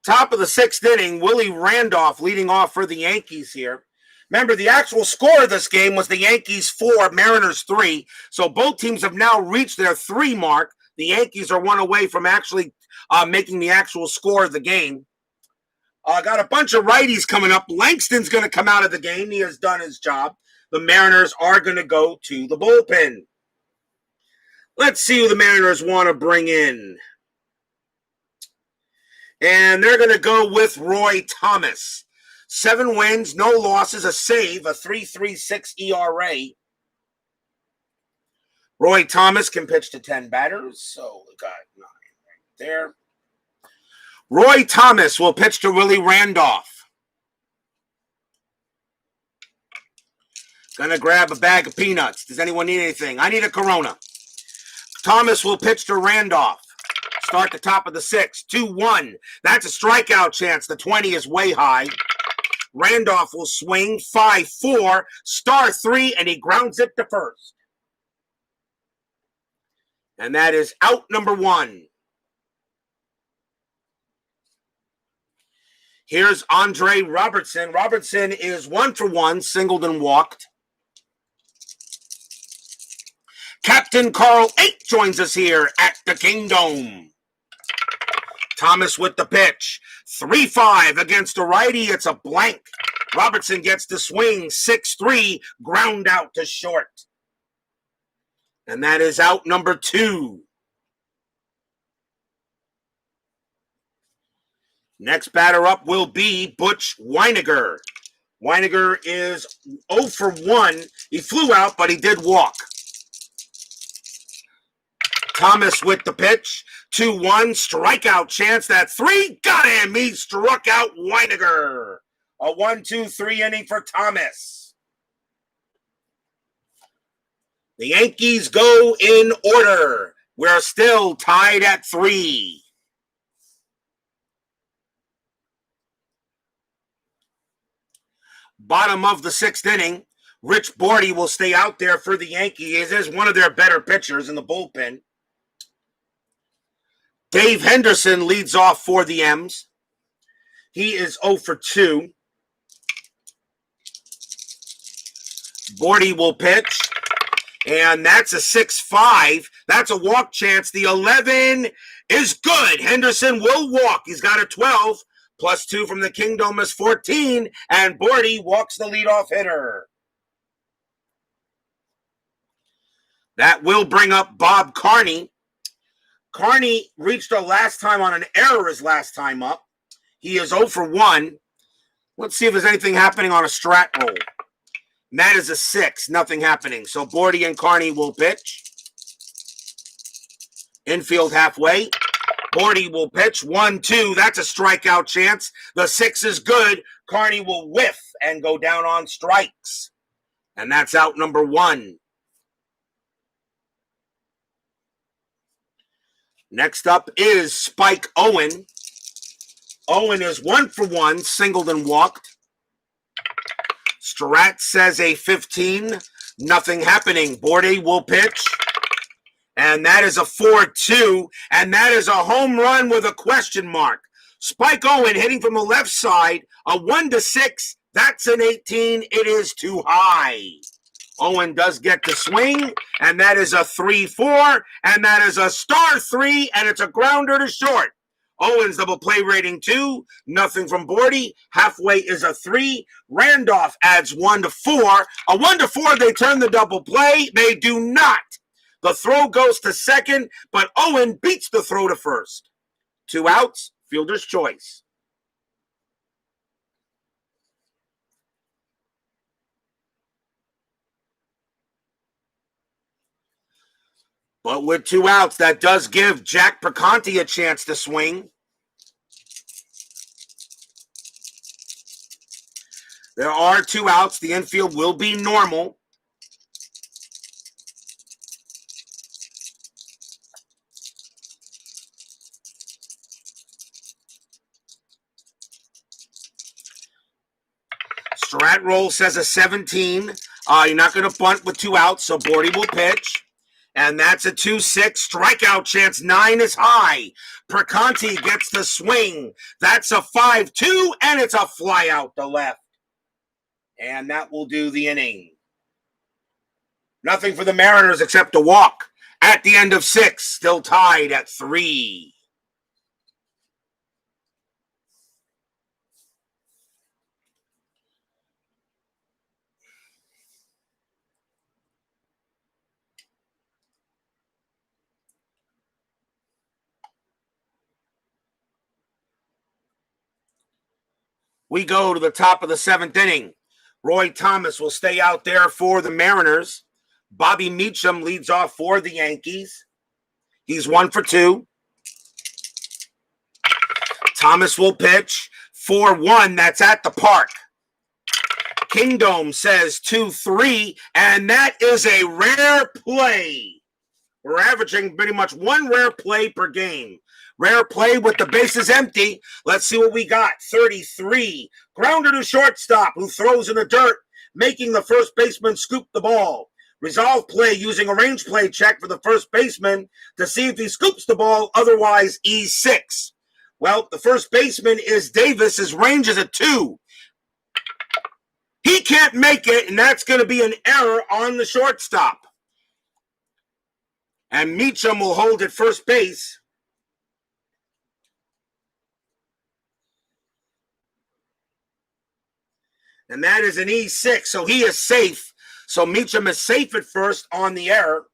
A: Top of the 6th inning, Willie Randolph leading off for the Yankees here. Remember, the actual score of this game was the Yankees 4, Mariners 3. So both teams have now reached their 3 mark. The Yankees are one away from actually making the actual score of the game. Got a bunch of righties coming up. Langston's going to come out of the game. He has done his job. The Mariners are going to go to the bullpen. Let's see who the Mariners want to bring in. And they're going to go with Roy Thomas. 7 wins, no losses, a save, a 3.36 ERA. Roy Thomas can pitch to 10 batters, so we got 9 right there. Roy Thomas will pitch to Willie Randolph. Gonna grab a bag of peanuts. Does anyone need anything? I need a Corona. Thomas will pitch to Randolph. Start the top of the 6th. 2-1. That's a strikeout chance. The 20 is way high. Randolph will swing. 5-4. Star 3, and he grounds it to first. And that is out number 1. Here's Andre Robertson. Robertson is 1 for 1, singled and walked. Captain Carl 8 joins us here at the Kingdome. Thomas with the pitch. 3-5 against a righty. It's a blank. Robertson gets the swing. 6-3, ground out to short. And that is out number 2. Next batter up will be Butch Weiniger. Weiniger is 0 for 1. He flew out, but he did walk. Thomas with the pitch. 2-1, strikeout chance. That 3, got him. He struck out Weiniger. A 1-2-3 inning for Thomas. The Yankees go in order. We're still tied at 3. Bottom of the 6th inning. Rich Bordy will stay out there for the Yankees. He is one of their better pitchers in the bullpen. Dave Henderson leads off for the M's. He is 0 for 2. Bordy will pitch. And that's a 6-5. That's a walk chance. The 11 is good. Henderson will walk. He's got a 12. Plus 2 from the Kingdome is 14. And Bordy walks the leadoff hitter. That will bring up Bob Carney. Carney reached a last time on an error his last time up. He is 0 for 1. Let's see if there's anything happening on a strat roll. And that is a 6. Nothing happening. So Bordy and Carney will pitch. Infield halfway. Bordy will pitch. 1-2. That's a strikeout chance. The 6 is good. Carney will whiff and go down on strikes. And that's out number 1. Next up is Spike Owen. Owen is 1 for 1, singled and walked. Strat says a 15. Nothing happening. Bordy will pitch. And that is a 4-2. And that is a home run with a question mark. Spike Owen hitting from the left side. A 1-6. That's an 18. It is too high. Owen does get the swing. And that is a 3-4. And that is a star 3. And it's a grounder to short. Owens double play rating 2. Nothing from Bordy. Halfway is a 3. Randolph adds 1 to 4. A 1 to 4, they turn the double play. They do not. The throw goes to second, but Owen beats the throw to first. 2 outs, fielder's choice. But with 2 outs, that does give Jack Perconti a chance to swing. There are 2 outs. The infield will be normal. Strat roll says a 17. You're not going to bunt with 2 outs, so Bordy will pitch. And that's a 2-6. Strikeout chance. 9 is high. Perconti gets the swing. That's a 5-2, and it's a fly out to left. And that will do the inning. Nothing for the Mariners except a walk. at the end of 6, still tied at 3. We go to the top of the 7th inning. Roy Thomas will stay out there for the Mariners. Bobby Meacham leads off for the Yankees. He's 1 for 2. Thomas will pitch 4-1. That's at the park. Kingdome says 2-3, and that is a rare play. We're averaging pretty much one rare play per game. Rare play with the bases empty. Let's see what we got. 33. Grounder to shortstop, who throws in the dirt, making the first baseman scoop the ball. Resolve play using a range play check for the first baseman to see if he scoops the ball, otherwise E6. Well, the first baseman is Davis. His range is a 2. He can't make it, and that's going to be an error on the shortstop. And Meacham will hold at first base. And that is an E6, so he is safe. So Meacham is safe at first on the error.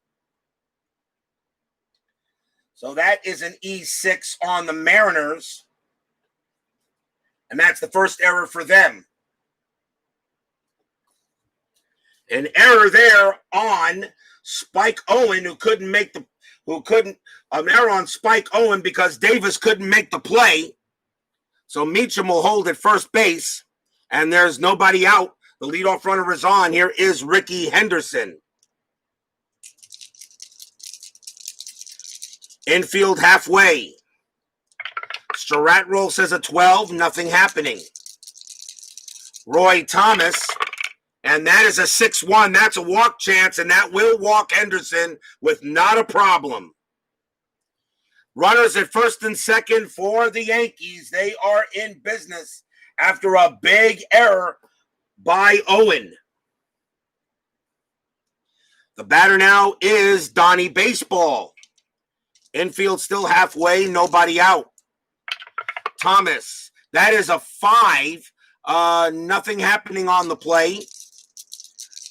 A: So that is an E6 on the Mariners. And that's the first error for them. An error there on Spike Owen, an error on Spike Owen because Davis couldn't make the play. So Meacham will hold at first base, and there's nobody out. The leadoff runner is on. Here is Ricky Henderson. Infield halfway. Stratroll says a 12, nothing happening. Roy Thomas, and that is a 6-1. That's a walk chance, and that will walk Henderson with not a problem. Runners at first and second for the Yankees. They are in business after a big error by Owen. The batter now is Donnie Baseball. Infield still halfway, nobody out. Thomas, that is a 5. Nothing happening on the play.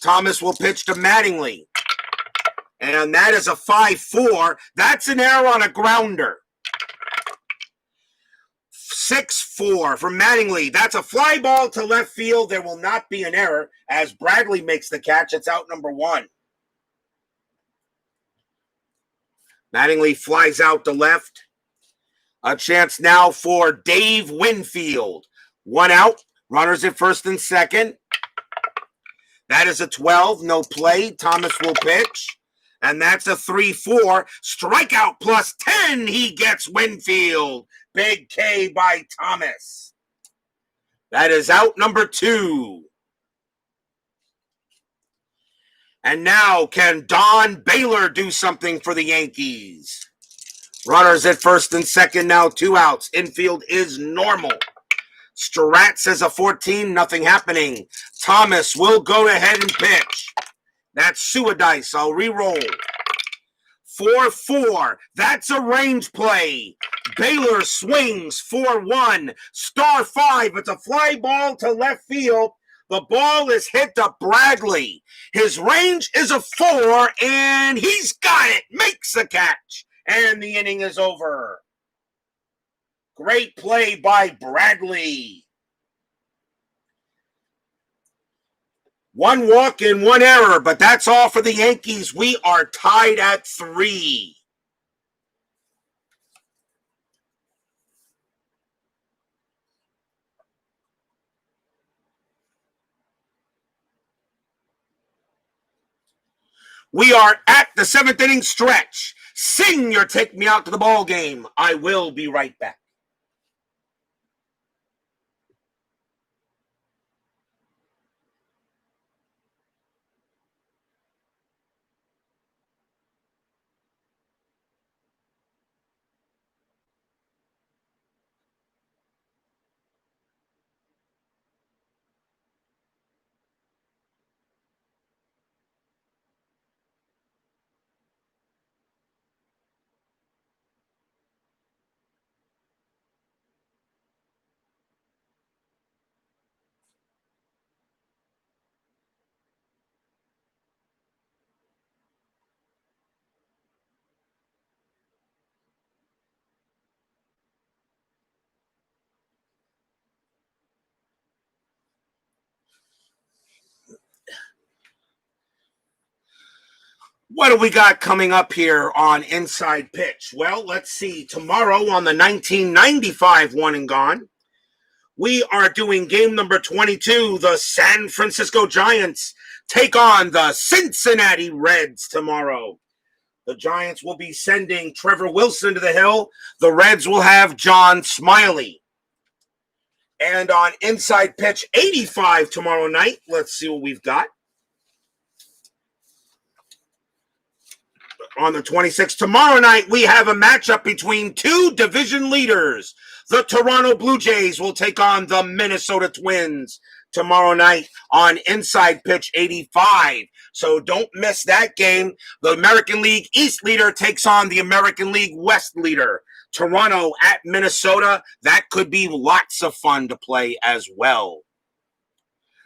A: Thomas will pitch to Mattingly. And that is a 5-4. That's an error on a grounder. 6-4 from Mattingly. That's a fly ball to left field. There will not be an error as Bradley makes the catch. It's out number 1. Mattingly flies out to left. A chance now for Dave Winfield. 1 out. Runners at first and second. That is a 12. No play. Thomas will pitch. And that's a 3-4. Strikeout plus 10. He gets Winfield. Big K by Thomas. That is out number 2. And now, can Don Baylor do something for the Yankees? Runners at first and second now, 2 outs. Infield is normal. Strat says a 14, nothing happening. Thomas will go ahead and pitch. That's Suadice. I'll re-roll. 4-4. That's a range play. Baylor swings 4-1. Star 5. It's a fly ball to left field. The ball is hit to Bradley. His range is a 4, and he's got it. Makes the catch. And the inning is over. Great play by Bradley. 1 walk and 1 error, but that's all for the Yankees. We are tied at 3. We are at the 7th inning stretch. Sing your Take Me Out to the Ball Game. I will be right back. What do we got coming up here on Inside Pitch? Well, let's see. Tomorrow on the 1995 One and Gone, we are doing game number 22. The San Francisco Giants take on the Cincinnati Reds tomorrow. The Giants will be sending Trevor Wilson to the hill. The Reds will have John Smiley. And on Inside Pitch 85 tomorrow night, let's see what we've got. On the 26th, tomorrow night, we have a matchup between two division leaders. The Toronto Blue Jays will take on the Minnesota Twins tomorrow night on Inside Pitch 85. So don't miss that game. The American League East leader takes on the American League West leader. Toronto at Minnesota. That could be lots of fun to play as well.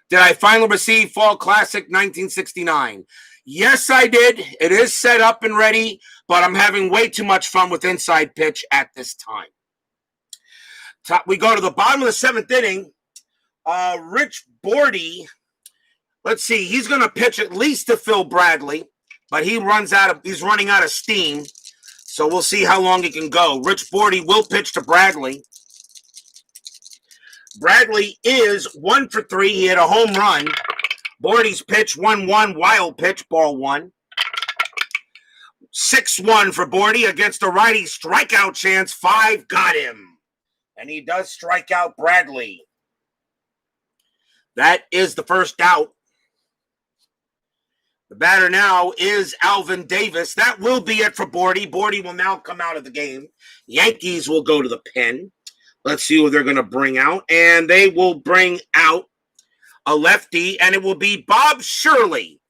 A: Did I finally receive Fall Classic 1969? Yes, I did. It is set up and ready, but I'm having way too much fun with Inside Pitch at this time. We go to the bottom of the seventh inning. Rich Bordy, let's see, he's going to pitch at least to Phil Bradley, but he's running out of steam, so we'll see how long he can go. Rich Bordy will pitch to Bradley. Bradley is 1 for 3. He hit a home run. Bordy's pitch 1-1, wild pitch, ball 1. 6-1 for Bordy against a righty strikeout chance. 5 got him. And he does strike out Bradley. That is the first out. The batter now is Alvin Davis. That will be it for Bordy. Bordy will now come out of the game. Yankees will go to the pen. Let's see who they're going to bring out. And they will bring out a lefty, and it will be Bob Shirley.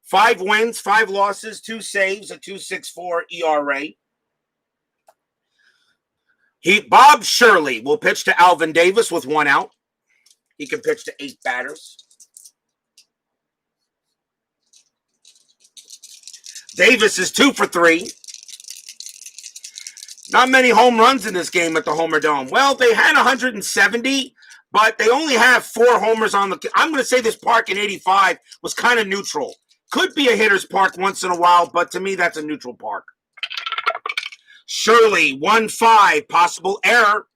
A: 5 wins, 5 losses, 2 saves, a 2.64 ERA. Bob Shirley will pitch to Alvin Davis with 1 out. He can pitch to 8 batters. Davis is 2 for 3. Not many home runs in this game at the Homer Dome. Well, they had 170, but they only have 4 homers on the... I'm going to say this park in 85 was kind of neutral. Could be a hitter's park once in a while, but to me, that's a neutral park. Shirley, 1-5, possible error.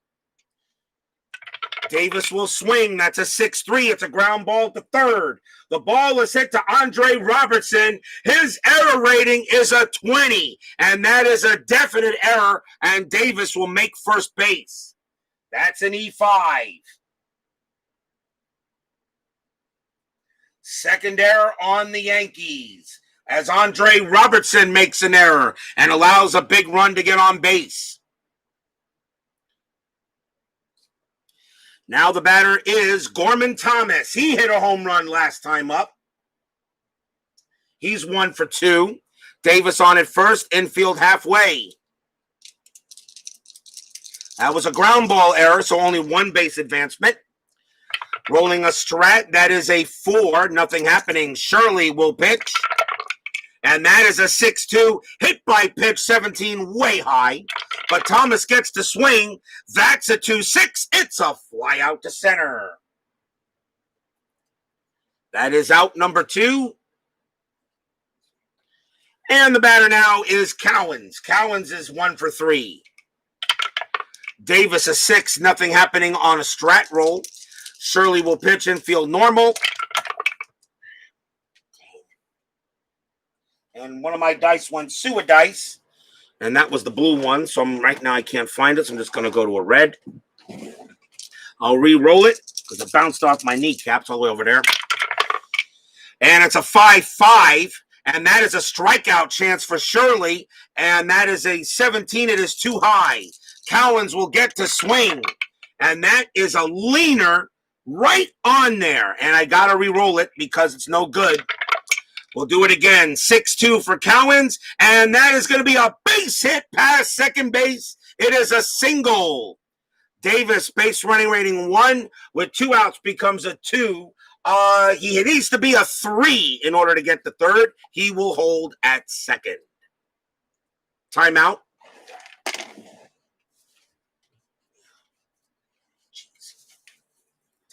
A: Davis will swing. That's a 6-3. It's a ground ball to third. The ball is hit to Andre Robertson. His error rating is a 20, and that is a definite error, and Davis will make first base. That's an E5. Second error on the Yankees as Andre Robertson makes an error and allows a big run to get on base. Now the batter is Gorman Thomas. He hit a home run last time up. He's 1 for 2. Davis on at first, infield halfway. That was a ground ball error, so only 1 base advancement. Rolling a strat, that is a 4, nothing happening. Shirley will pitch. And that is a 6-2, hit by pitch 17, way high. But Thomas gets to swing. That's a 2-6. It's a fly out to center. That is out number 2. And the batter now is Cowens. Cowens is 1 for 3. Davis a 6, nothing happening on a strat roll. Shirley will pitch infield normal. And one of my dice went sewer dice. And that was the blue one. So right now I can't find it. So I'm just going to go to a red. I'll re-roll it because it bounced off my kneecaps all the way over there. And it's a 5-5. And that is a strikeout chance for Shirley. And that is a 17. It is too high. Cowens will get to swing. And that is a leaner right on there. And I got to re-roll it because it's no good. We'll do it again. 6-2 for Cowens. And that is going to be a base hit past second base. It is a single. Davis, base running rating 1 with 2 outs becomes a 2. He needs to be a 3 in order to get the third. He will hold at second. Timeout.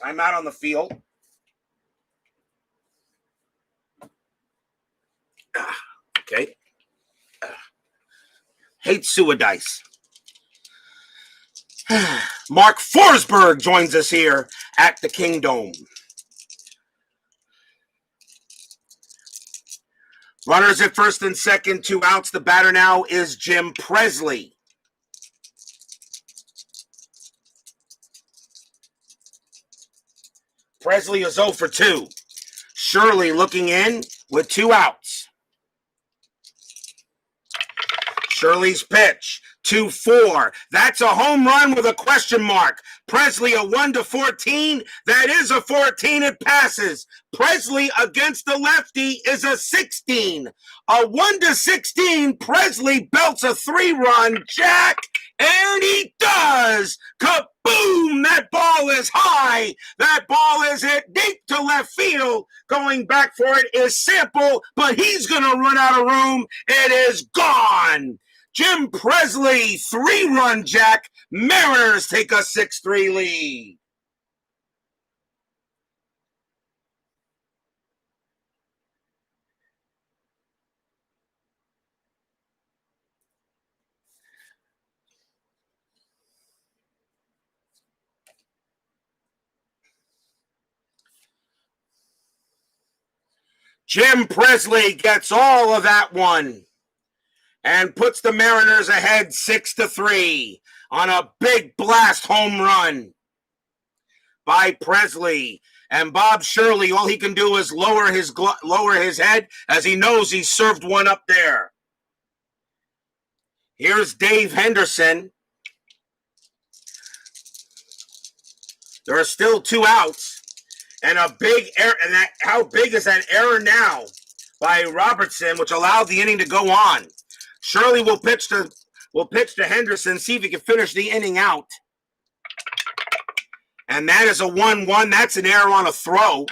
A: Timeout on the field. Okay. Hate Suidice. Mark Forsberg joins us here at the Kingdome. Runners at first and second, 2 outs. The batter now is Jim Presley. Presley is 0 for 2. Shirley looking in with 2 outs. Shirley's pitch, 2-4. That's a home run with a question mark. Presley a 1-14. That is a 14. It passes. Presley against the lefty is a 16. A 1-16. Presley belts a 3-run jack, and he does. Kaboom! That ball is high. That ball is hit deep to left field. Going back for it is Sample, but he's going to run out of room. It is gone. Jim Presley, 3-run jack. Mariners take a 6-3 lead. Jim Presley gets all of that one and puts the Mariners ahead 6-3 on a big blast home run by Presley. And Bob Shirley, all he can do is lower his head as he knows he served one up there. Here's Dave Henderson. There are still 2 outs. And a big error. And how big is that error now by Robertson, which allowed the inning to go on? Shirley will pitch to Henderson, see if he can finish the inning out. And that is a 1-1. That's an error on a throw.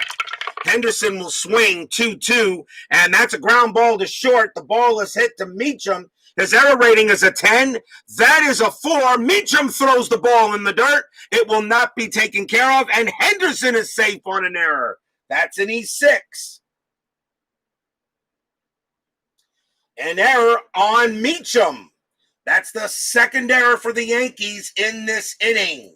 A: Henderson will swing 2-2, and that's a ground ball to short. The ball is hit to Meacham. His error rating is a 10. That is a 4. Meacham throws the ball in the dirt. It will not be taken care of, and Henderson is safe on an error. That's an E6. An error on Meacham. That's the second error for the Yankees in this inning.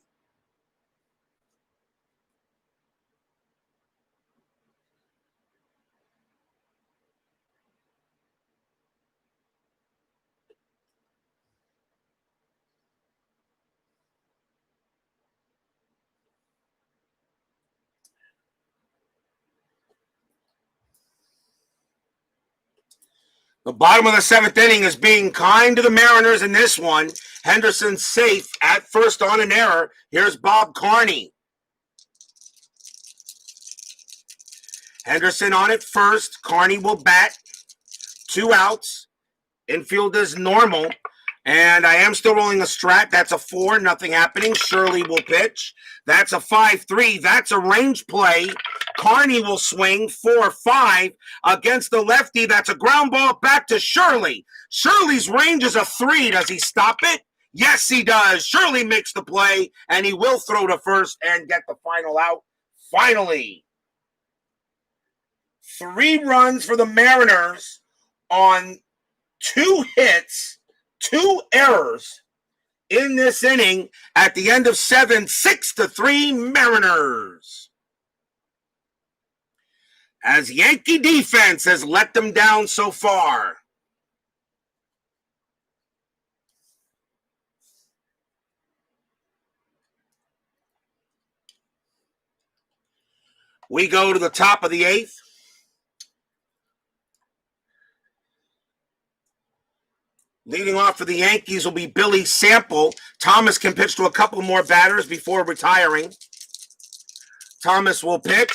A: The bottom of the 7th inning is being kind to the Mariners in this one. Henderson safe at first on an error. Here's Bob Carney. Henderson on at first. Carney will bat. 2 outs. Infield is normal. And I am still rolling a strat. That's a 4. Nothing happening. Shirley will pitch. That's a 5-3. That's a range play. Carney will swing 4-5 against the lefty. That's a ground ball back to Shirley. Shirley's range is a 3. Does he stop it? Yes, he does. Shirley makes the play, and he will throw to first and get the final out. Finally, 3 runs for the Mariners on 2 hits, 2 errors in this inning. At the end of 7, 6-3 Mariners. As Yankee defense has let them down so far. We go to the top of the 8th. Leading off for the Yankees will be Billy Sample. Thomas can pitch to a couple more batters before retiring. Thomas will pitch.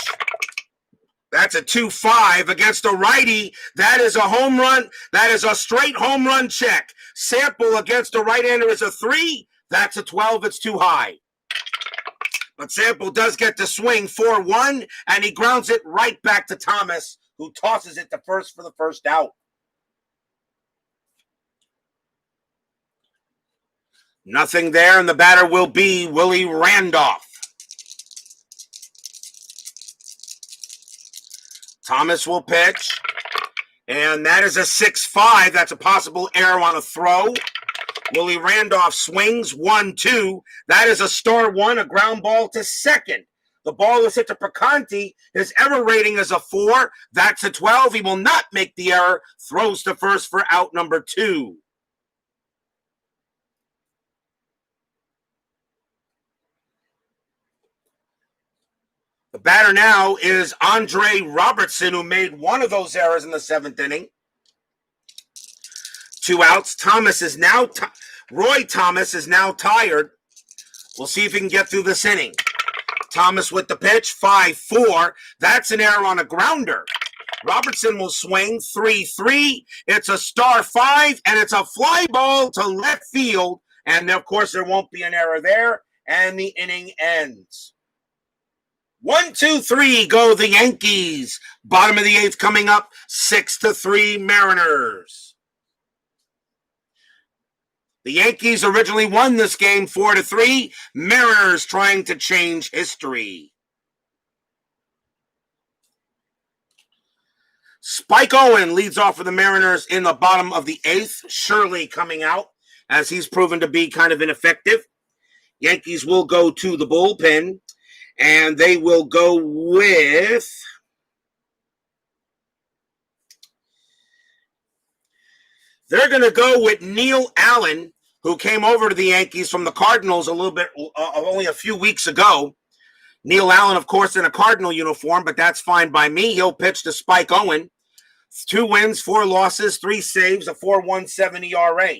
A: That's a 2-5 against a righty. That is a home run. That is a straight home run check. Sample against a right-hander is a 3. That's a 12. It's too high. But Sample does get to swing 4-1, and he grounds it right back to Thomas, who tosses it to first for the first out. Nothing there, and the batter will be Willie Randolph. Thomas will pitch. And that is a 6-5. That's a possible error on a throw. Willie Randolph swings 1-2. That is a star 1, a ground ball to second. The ball is hit to Picanti. His error rating is a 4. That's a 12. He will not make the error. Throws to first for out number 2. The batter now is Andre Robertson, who made one of those errors in the 7th inning. 2 outs. Roy Thomas is now tired. We'll see if he can get through this inning. Thomas with the pitch, 5-4. That's an error on a grounder. Robertson will swing, 3-3. It's a star 5, and it's a fly ball to left field. And, of course, there won't be an error there, and the inning ends. 1-2-3 go the Yankees. Bottom of the 8th coming up, 6-3 Mariners. The Yankees originally won this game 4-3. Mariners trying to change history. Spike Owen leads off for the Mariners in the bottom of the 8th. Shirley coming out as he's proven to be kind of ineffective. Yankees will go to the bullpen, and they will go with... They're going to go with Neil Allen, who came over to the Yankees from the Cardinals only a few weeks ago. Neil Allen, of course, in a Cardinal uniform, but that's fine by me. He'll pitch to Spike Owen. 2 wins, 4 losses, 3 saves, a 4.17 ERA.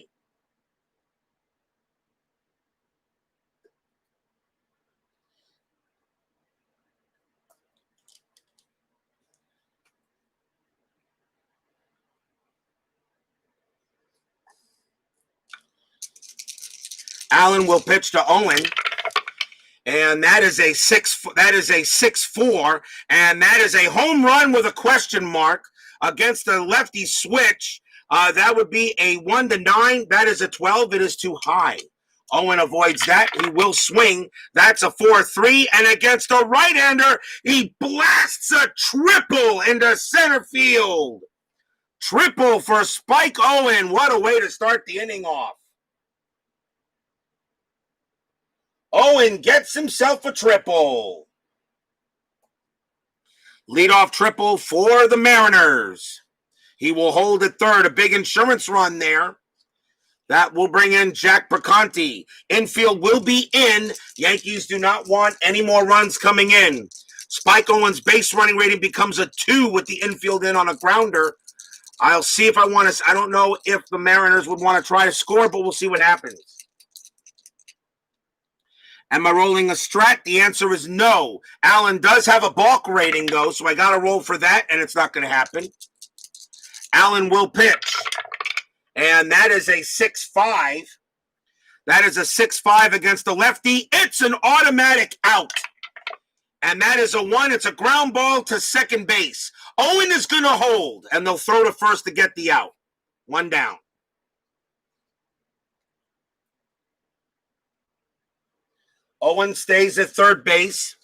A: Allen will pitch to Owen, and that is a 6-4, and that is a home run with a question mark against a lefty switch. That would be a 1-9. That is a 12. It is too high. Owen avoids that. He will swing. That's a 4-3, and against a right-hander, he blasts a triple into center field. Triple for Spike Owen. What a way to start the inning off. Owen gets himself a triple. Leadoff triple for the Mariners. He will hold at third. A big insurance run there. That will bring in Jack Picanti. Infield will be in. Yankees do not want any more runs coming in. Spike Owen's base running rating becomes a 2 with the infield in on a grounder. I'll see if I don't know if the Mariners would want to try to score, but we'll see what happens. Am I rolling a strat? The answer is no. Allen does have a balk rating, though, so I got to roll for that, and it's not going to happen. Allen will pitch, and that is a 6-5. That is a 6-5 against the lefty. It's an automatic out, and that is a 1. It's a ground ball to second base. Owen is going to hold, and they'll throw to first to get the out. 1 down. Owen stays at third base.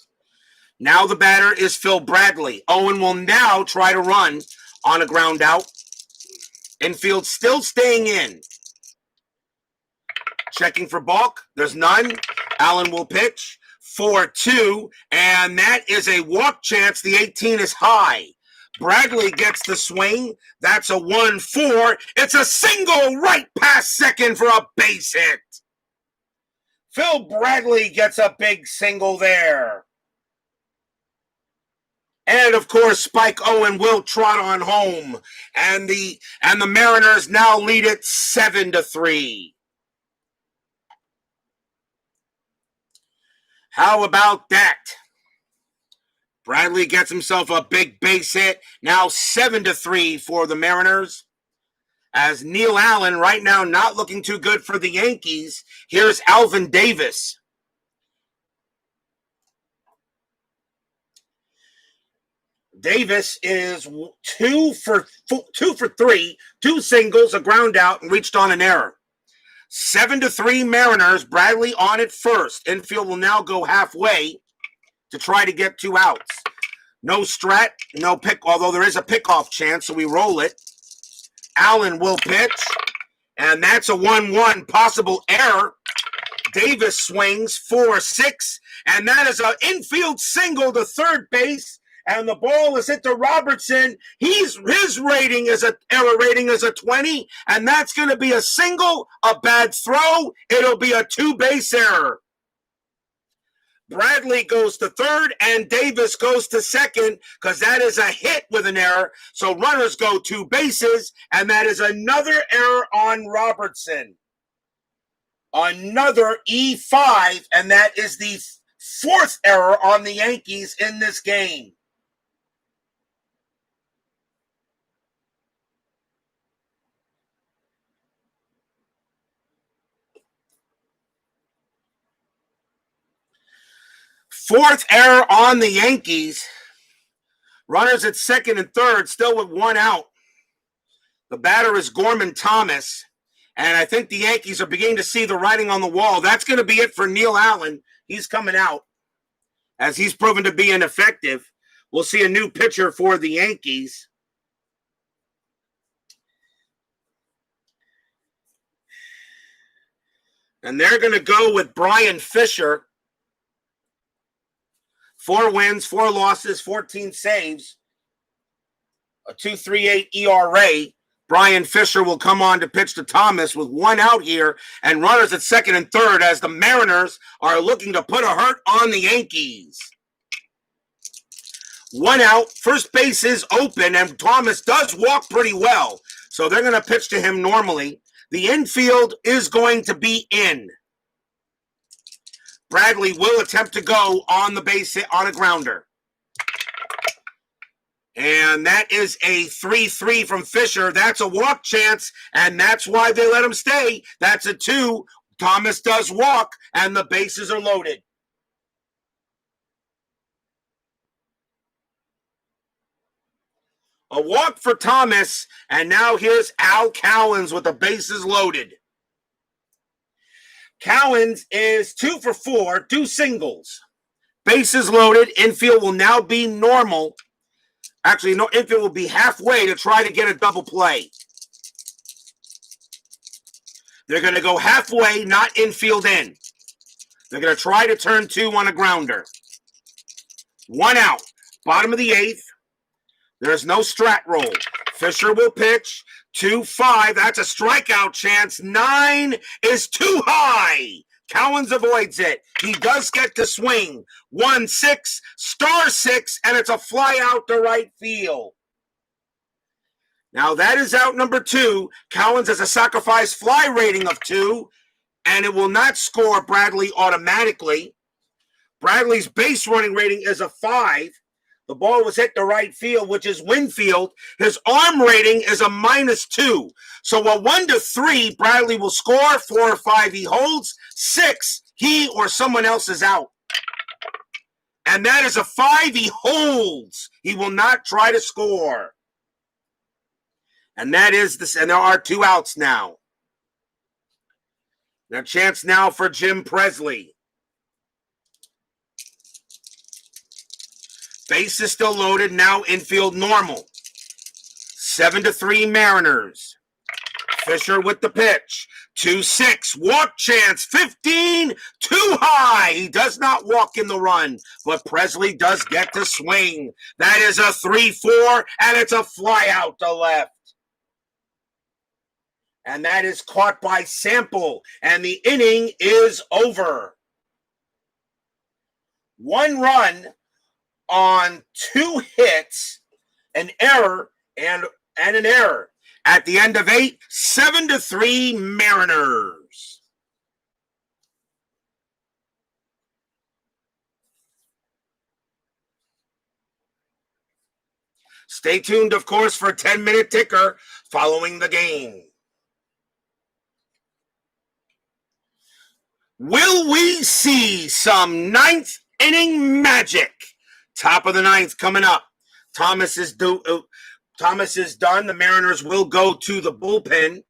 A: Now the batter is Phil Bradley. Owen will now try to run on a ground out. Infield still staying in. Checking for balk. There's none. Allen will pitch. 4-2. And that is a walk chance. The 18 is high. Bradley gets the swing. That's a 1-4. It's a single right past second for a base hit. Phil Bradley gets a big single there. And, of course, Spike Owen will trot on home. And the Mariners now lead it 7-3. How about that? Bradley gets himself a big base hit. Now 7-3 for the Mariners. As Neil Allen right now not looking too good for the Yankees. Here's Alvin Davis. Davis is 2 for 3, 2 singles, a ground out, and reached on an error. 7-3 Mariners. Bradley on at first. Infield will now go halfway to try to get 2 outs. No strat, no pick, although there is a pickoff chance, so we roll it. Allen will pitch, and that's a 1-1 possible error. Davis swings 4-6, and that is an infield single to third base, and the ball is hit to Robertson. His rating is error rating is a 20, and that's going to be a single, a bad throw. It'll be a 2-base error. Bradley goes to third, and Davis goes to second, because that is a hit with an error. So runners go 2 bases, and that is another error on Robertson. Another E5, and that is the 4th error on the Yankees in this game. Fourth error on the Yankees. Runners at second and third, still with 1 out. The batter is Gorman Thomas. And I think the Yankees are beginning to see the writing on the wall. That's going to be it for Neil Allen. He's coming out, as he's proven to be ineffective. We'll see a new pitcher for the Yankees. And they're going to go with Brian Fisher. 4 wins, 4 losses, 14 saves, a 2.38 ERA. Brian Fisher will come on to pitch to Thomas with 1 out here, and runners at second and third as the Mariners are looking to put a hurt on the Yankees. 1 out, first base is open, and Thomas does walk pretty well, so they're going to pitch to him normally. The infield is going to be in. Bradley will attempt to go on the base hit on a grounder. And that is a 3-3 from Fisher. That's a walk chance, and that's why they let him stay. That's a 2. Thomas does walk, and the bases are loaded. A walk for Thomas, and now here's Al Cowens with the bases loaded. Cowens is 2 for 4, 2 singles. Bases loaded. Infield will now be normal. Actually, no, infield will be halfway to try to get a double play. They're going to go halfway, not infield in. They're going to try to turn 2 on a grounder. 1 out. Bottom of the 8th. There's no strat roll. Fisher will pitch. 2-5. That's a strikeout chance. 9 is too high. Cowens avoids it. He does get to swing. 1-6, star 6, and it's a fly out to right field. Now that is out number 2. Cowens has a sacrifice fly rating of 2, and it will not score Bradley automatically. Bradley's base running rating is a 5. The ball was hit to right field, which is Winfield. His arm rating is a -2. So a 1-3, Bradley will score. 4 or 5, he holds. 6, he or someone else is out. And that is a 5, he holds. He will not try to score. And that is this, and there are 2 outs now. Now chance now for Jim Presley. Base is still loaded, now infield normal. 7-3 Mariners. Fisher with the pitch. 2-6, walk chance, 15, too high. He does not walk in the run, but Presley does get to swing. That is a 3-4, and it's a fly out to left. And that is caught by Sample, and the inning is over. 1 run on 2 hits, an error, and an error. At the end of 8, 7-3 Mariners. Stay tuned, of course, for a 10-minute ticker following the game. Will we see some 9th inning magic? Top of the 9th coming up. Thomas is done. The Mariners will go to the bullpen.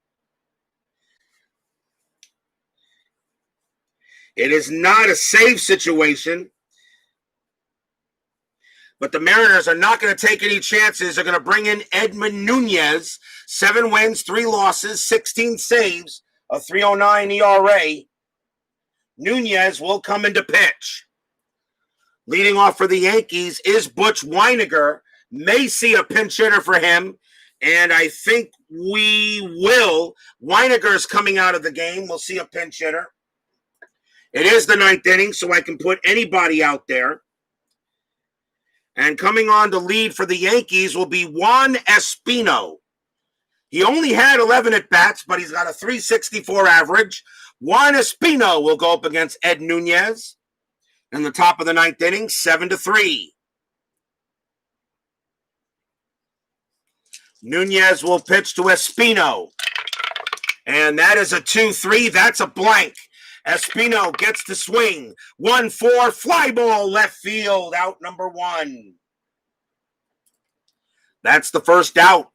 A: It is not a save situation. But the Mariners are not going to take any chances. They're going to bring in Edwin Nunez. 7 wins, 3 losses, 16 saves, a 3.09 ERA. Nunez will come into pitch. Leading off for the Yankees is Butch Weiniger. May see a pinch hitter for him, and I think we will. Weiniger's coming out of the game. We'll see a pinch hitter. It is the 9th inning, so I can put anybody out there. And coming on to lead for the Yankees will be Juan Espino. He only had 11 at-bats, but he's got a .364 average. Juan Espino will go up against Ed Nunez. In the top of the 9th inning, 7-3. Nunez will pitch to Espino. And that is a 2-3. That's a blank. Espino gets the swing. 1-4, fly ball left field, out number 1. That's the first out.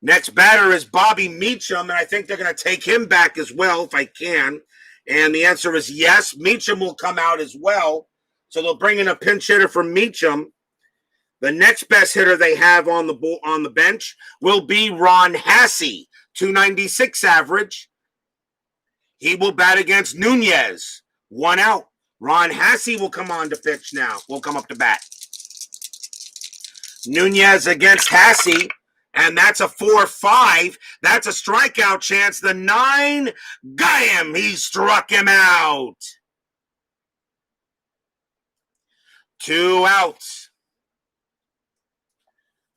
A: Next batter is Bobby Meacham, and I think they're going to take him back as well if I can. And the answer is yes. Meacham will come out as well. So they'll bring in a pinch hitter for Meacham. The next best hitter they have on the bench will be Ron Hassey, .296 average. He will bat against Nunez. 1 out. Ron Hassey will come on to pitch now. Will come up to bat. Nunez against Hassey, and that's a 4-5. That's a strikeout chance. The 9 got him. He struck him out. 2 outs.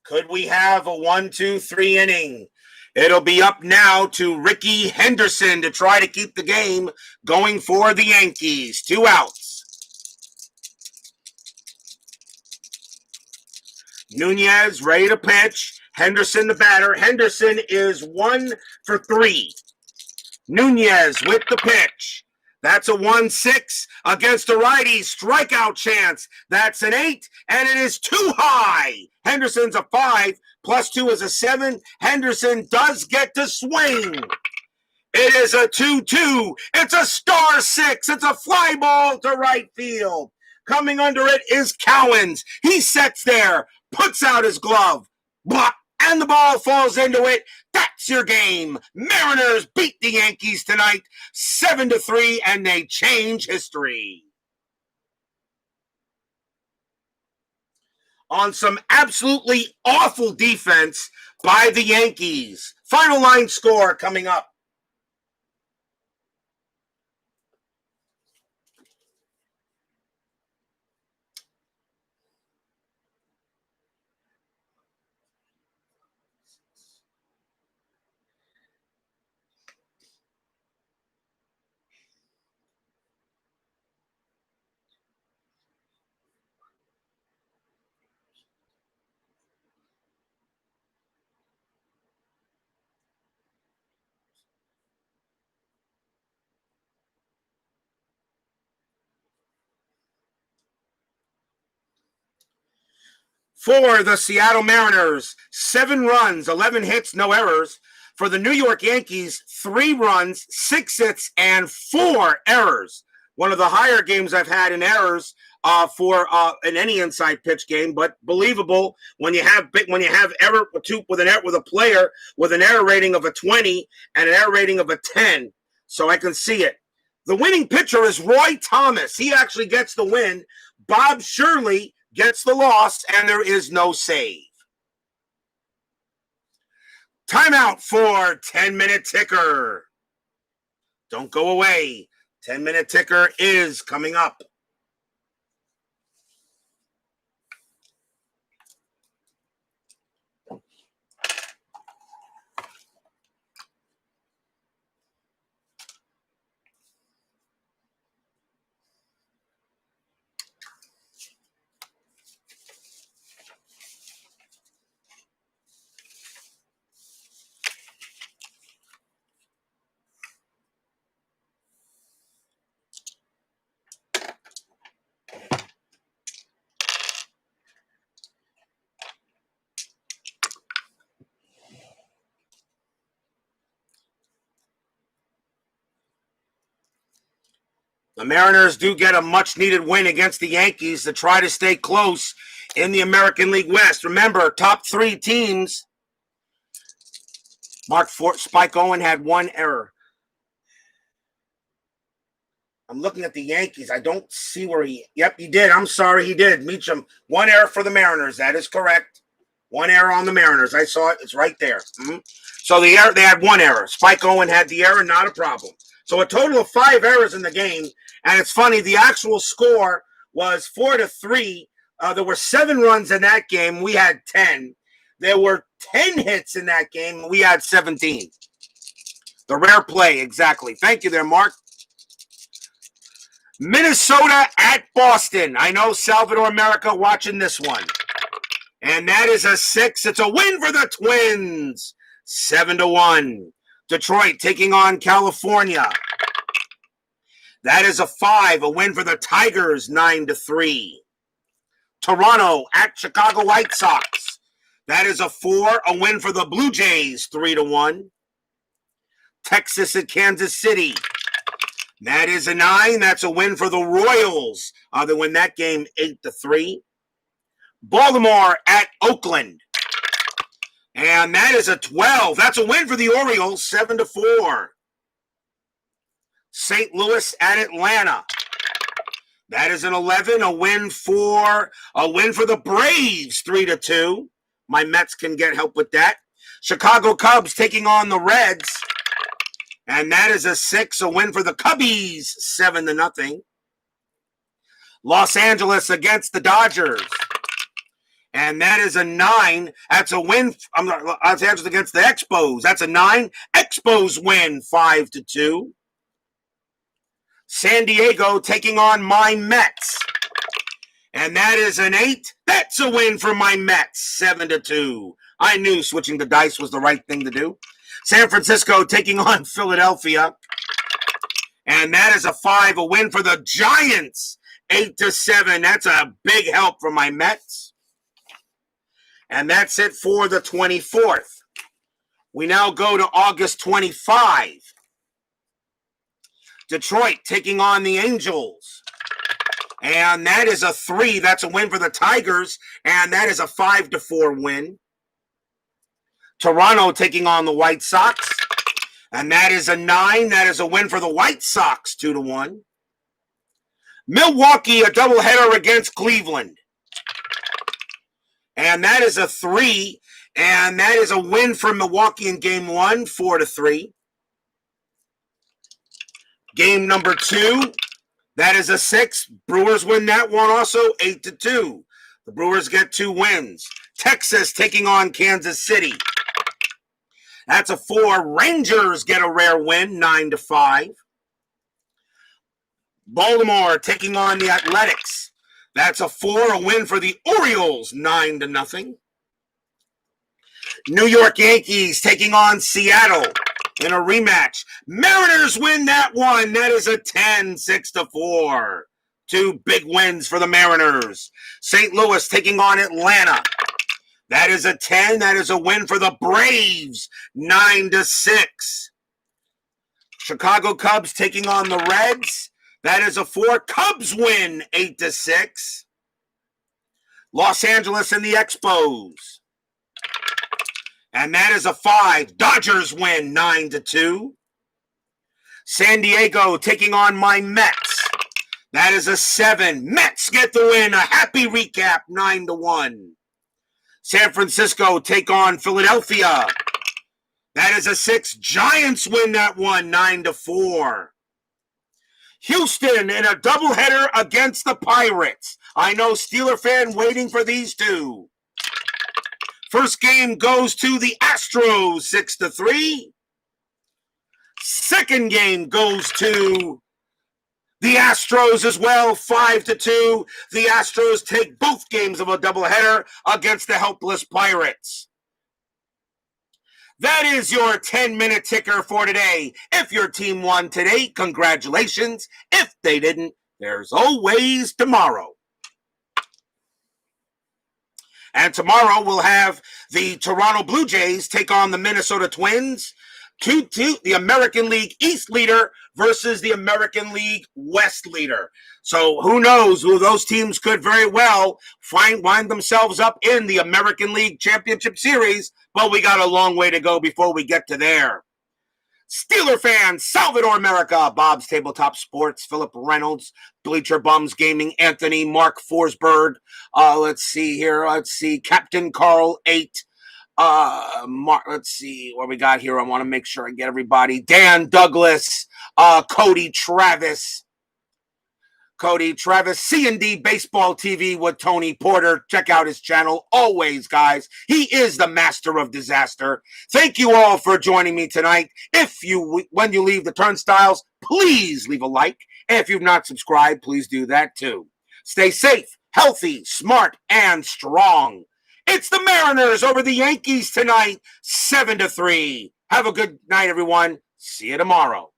A: Could we have a 1-2-3 inning? It'll be up now to Ricky Henderson to try to keep the game going for the Yankees. 2 outs. Nunez ready to pitch. Henderson the batter. Henderson is 1 for 3. Nunez with the pitch. That's a 1-6 against a righty. Strikeout chance. That's an 8, and it is too high. Henderson's a 5, +2 is a 7. Henderson does get to swing. It is a 2-2. It's a star 6. It's a fly ball to right field. Coming under it is Cowens. He sets there, puts out his glove. Blah. And the ball falls into it. That's your game. Mariners beat the Yankees tonight 7-3, and they change history. On some absolutely awful defense by the Yankees. Final line score coming up. For the Seattle Mariners, 7 runs, 11 hits, no errors. For the New York Yankees, 3 runs, 6 hits, and 4 errors. One of the higher games I've had in errors in any inside pitch game, but believable when you have error with a player with an error rating of a 20 and an error rating of a 10. So I can see it. The winning pitcher is Roy Thomas. He actually gets the win. Bob Shirley gets the loss, and there is no save. Timeout for 10-minute ticker. Don't go away. 10-minute ticker is coming up. The Mariners do get a much-needed win against the Yankees to try to stay close in the American League West. Remember, top 3 teams. Spike Owen had 1 error. I'm looking at the Yankees. I don't see where he... Yep, he did. I'm sorry, he did. Meacham, 1 error for the Mariners. That is correct. 1 error on the Mariners. I saw it. It's right there. So they had 1 error. Spike Owen had the error. Not a problem. So a total of 5 errors in the game. And it's funny, the actual score was 4-3. There were 7 runs in that game. We had 10. There were 10 hits in that game. We had 17. The rare play, exactly. Thank you there, Mark. Minnesota at Boston. I know Salvador America watching this one. And that is a 6. It's a win for the Twins. 7-1. Detroit taking on California. That is a 5. A win for the Tigers. 9-3. Toronto at Chicago White Sox. That is a 4. A win for the Blue Jays. 3-1. Texas at Kansas City. That is a 9. That's a win for the Royals. They win that game 8-3. Baltimore at Oakland. And that is a 12. That's a win for the Orioles, 7-4. St. Louis at Atlanta. That is an 11. A win for the Braves, 3-2. My Mets can get help with that. Chicago Cubs taking on the Reds. And that is a 6. A win for the Cubbies, 7-0. Los Angeles against the Dodgers. And that is a 9. That's a win. Los Angeles against the Expos. That's a 9. Expos win 5-2. San Diego taking on my Mets. And that is an 8. That's a win for my Mets. 7-2. I knew switching the dice was the right thing to do. San Francisco taking on Philadelphia. And that is a 5. A win for the Giants. 8-7. That's a big help for my Mets. And that's it for the 24th. We now go to August 25. Detroit taking on the Angels. And that is a 3. That's a win for the Tigers. And that is a 5-4 win. Toronto taking on the White Sox. And that is a 9. That is a win for the White Sox, 2-1. Milwaukee, a doubleheader against Cleveland. And that is a 3. And that is a win for Milwaukee in game 1, 4-3. Game number 2, that is a 6. Brewers win that one also, 8-2. The Brewers get 2 wins. Texas taking on Kansas City. That's a 4. Rangers get a rare win, 9-5. Baltimore taking on the Athletics. That's a 4. A win for the Orioles, 9-0. New York Yankees taking on Seattle in a rematch. Mariners win that one. That is a 10, 6-4. 2 big wins for the Mariners. St. Louis taking on Atlanta. That is a 10. That is a win for the Braves, 9-6. Chicago Cubs taking on the Reds. That is a 4. Cubs win 8-6. Los Angeles and the Expos. And that is a 5. Dodgers win 9-2. San Diego taking on my Mets. That is a 7. Mets get the win. A happy recap, 9-1. San Francisco take on Philadelphia. That is a 6. Giants win that one, 9-4. Houston in a doubleheader against the Pirates. I know Steeler fan waiting for these two. First game goes to the Astros, 6-3. Second game goes to the Astros as well, 5-2. The Astros take both games of a doubleheader against the helpless Pirates. That is your 10-minute ticker for today. If your team won today, congratulations. If they didn't, there's always tomorrow. And tomorrow we'll have the Toronto Blue Jays take on the Minnesota Twins. 2-2, the American League East leader versus the American League West leader. So who knows? Well, those teams could very well wind themselves up in the American League Championship Series, but we got a long way to go before we get to there. Steeler fans, Salvador America, Bob's Tabletop Sports, Philip Reynolds, Bleacher Bums Gaming, Anthony, Mark Forsberg, let's see here, Captain Carl 8, let's see what we got here. I want to make sure I get everybody. Dan Douglas, Cody Travis, C&D Baseball TV with Tony Porter. Check out his channel. Always, guys, he is the master of disaster. Thank you all for joining me tonight. When you leave the turnstiles, please leave a like. And if you've not subscribed, please do that too. Stay safe, healthy, smart, and strong. It's the Mariners over the Yankees tonight, 7-3. Have a good night, everyone. See you tomorrow.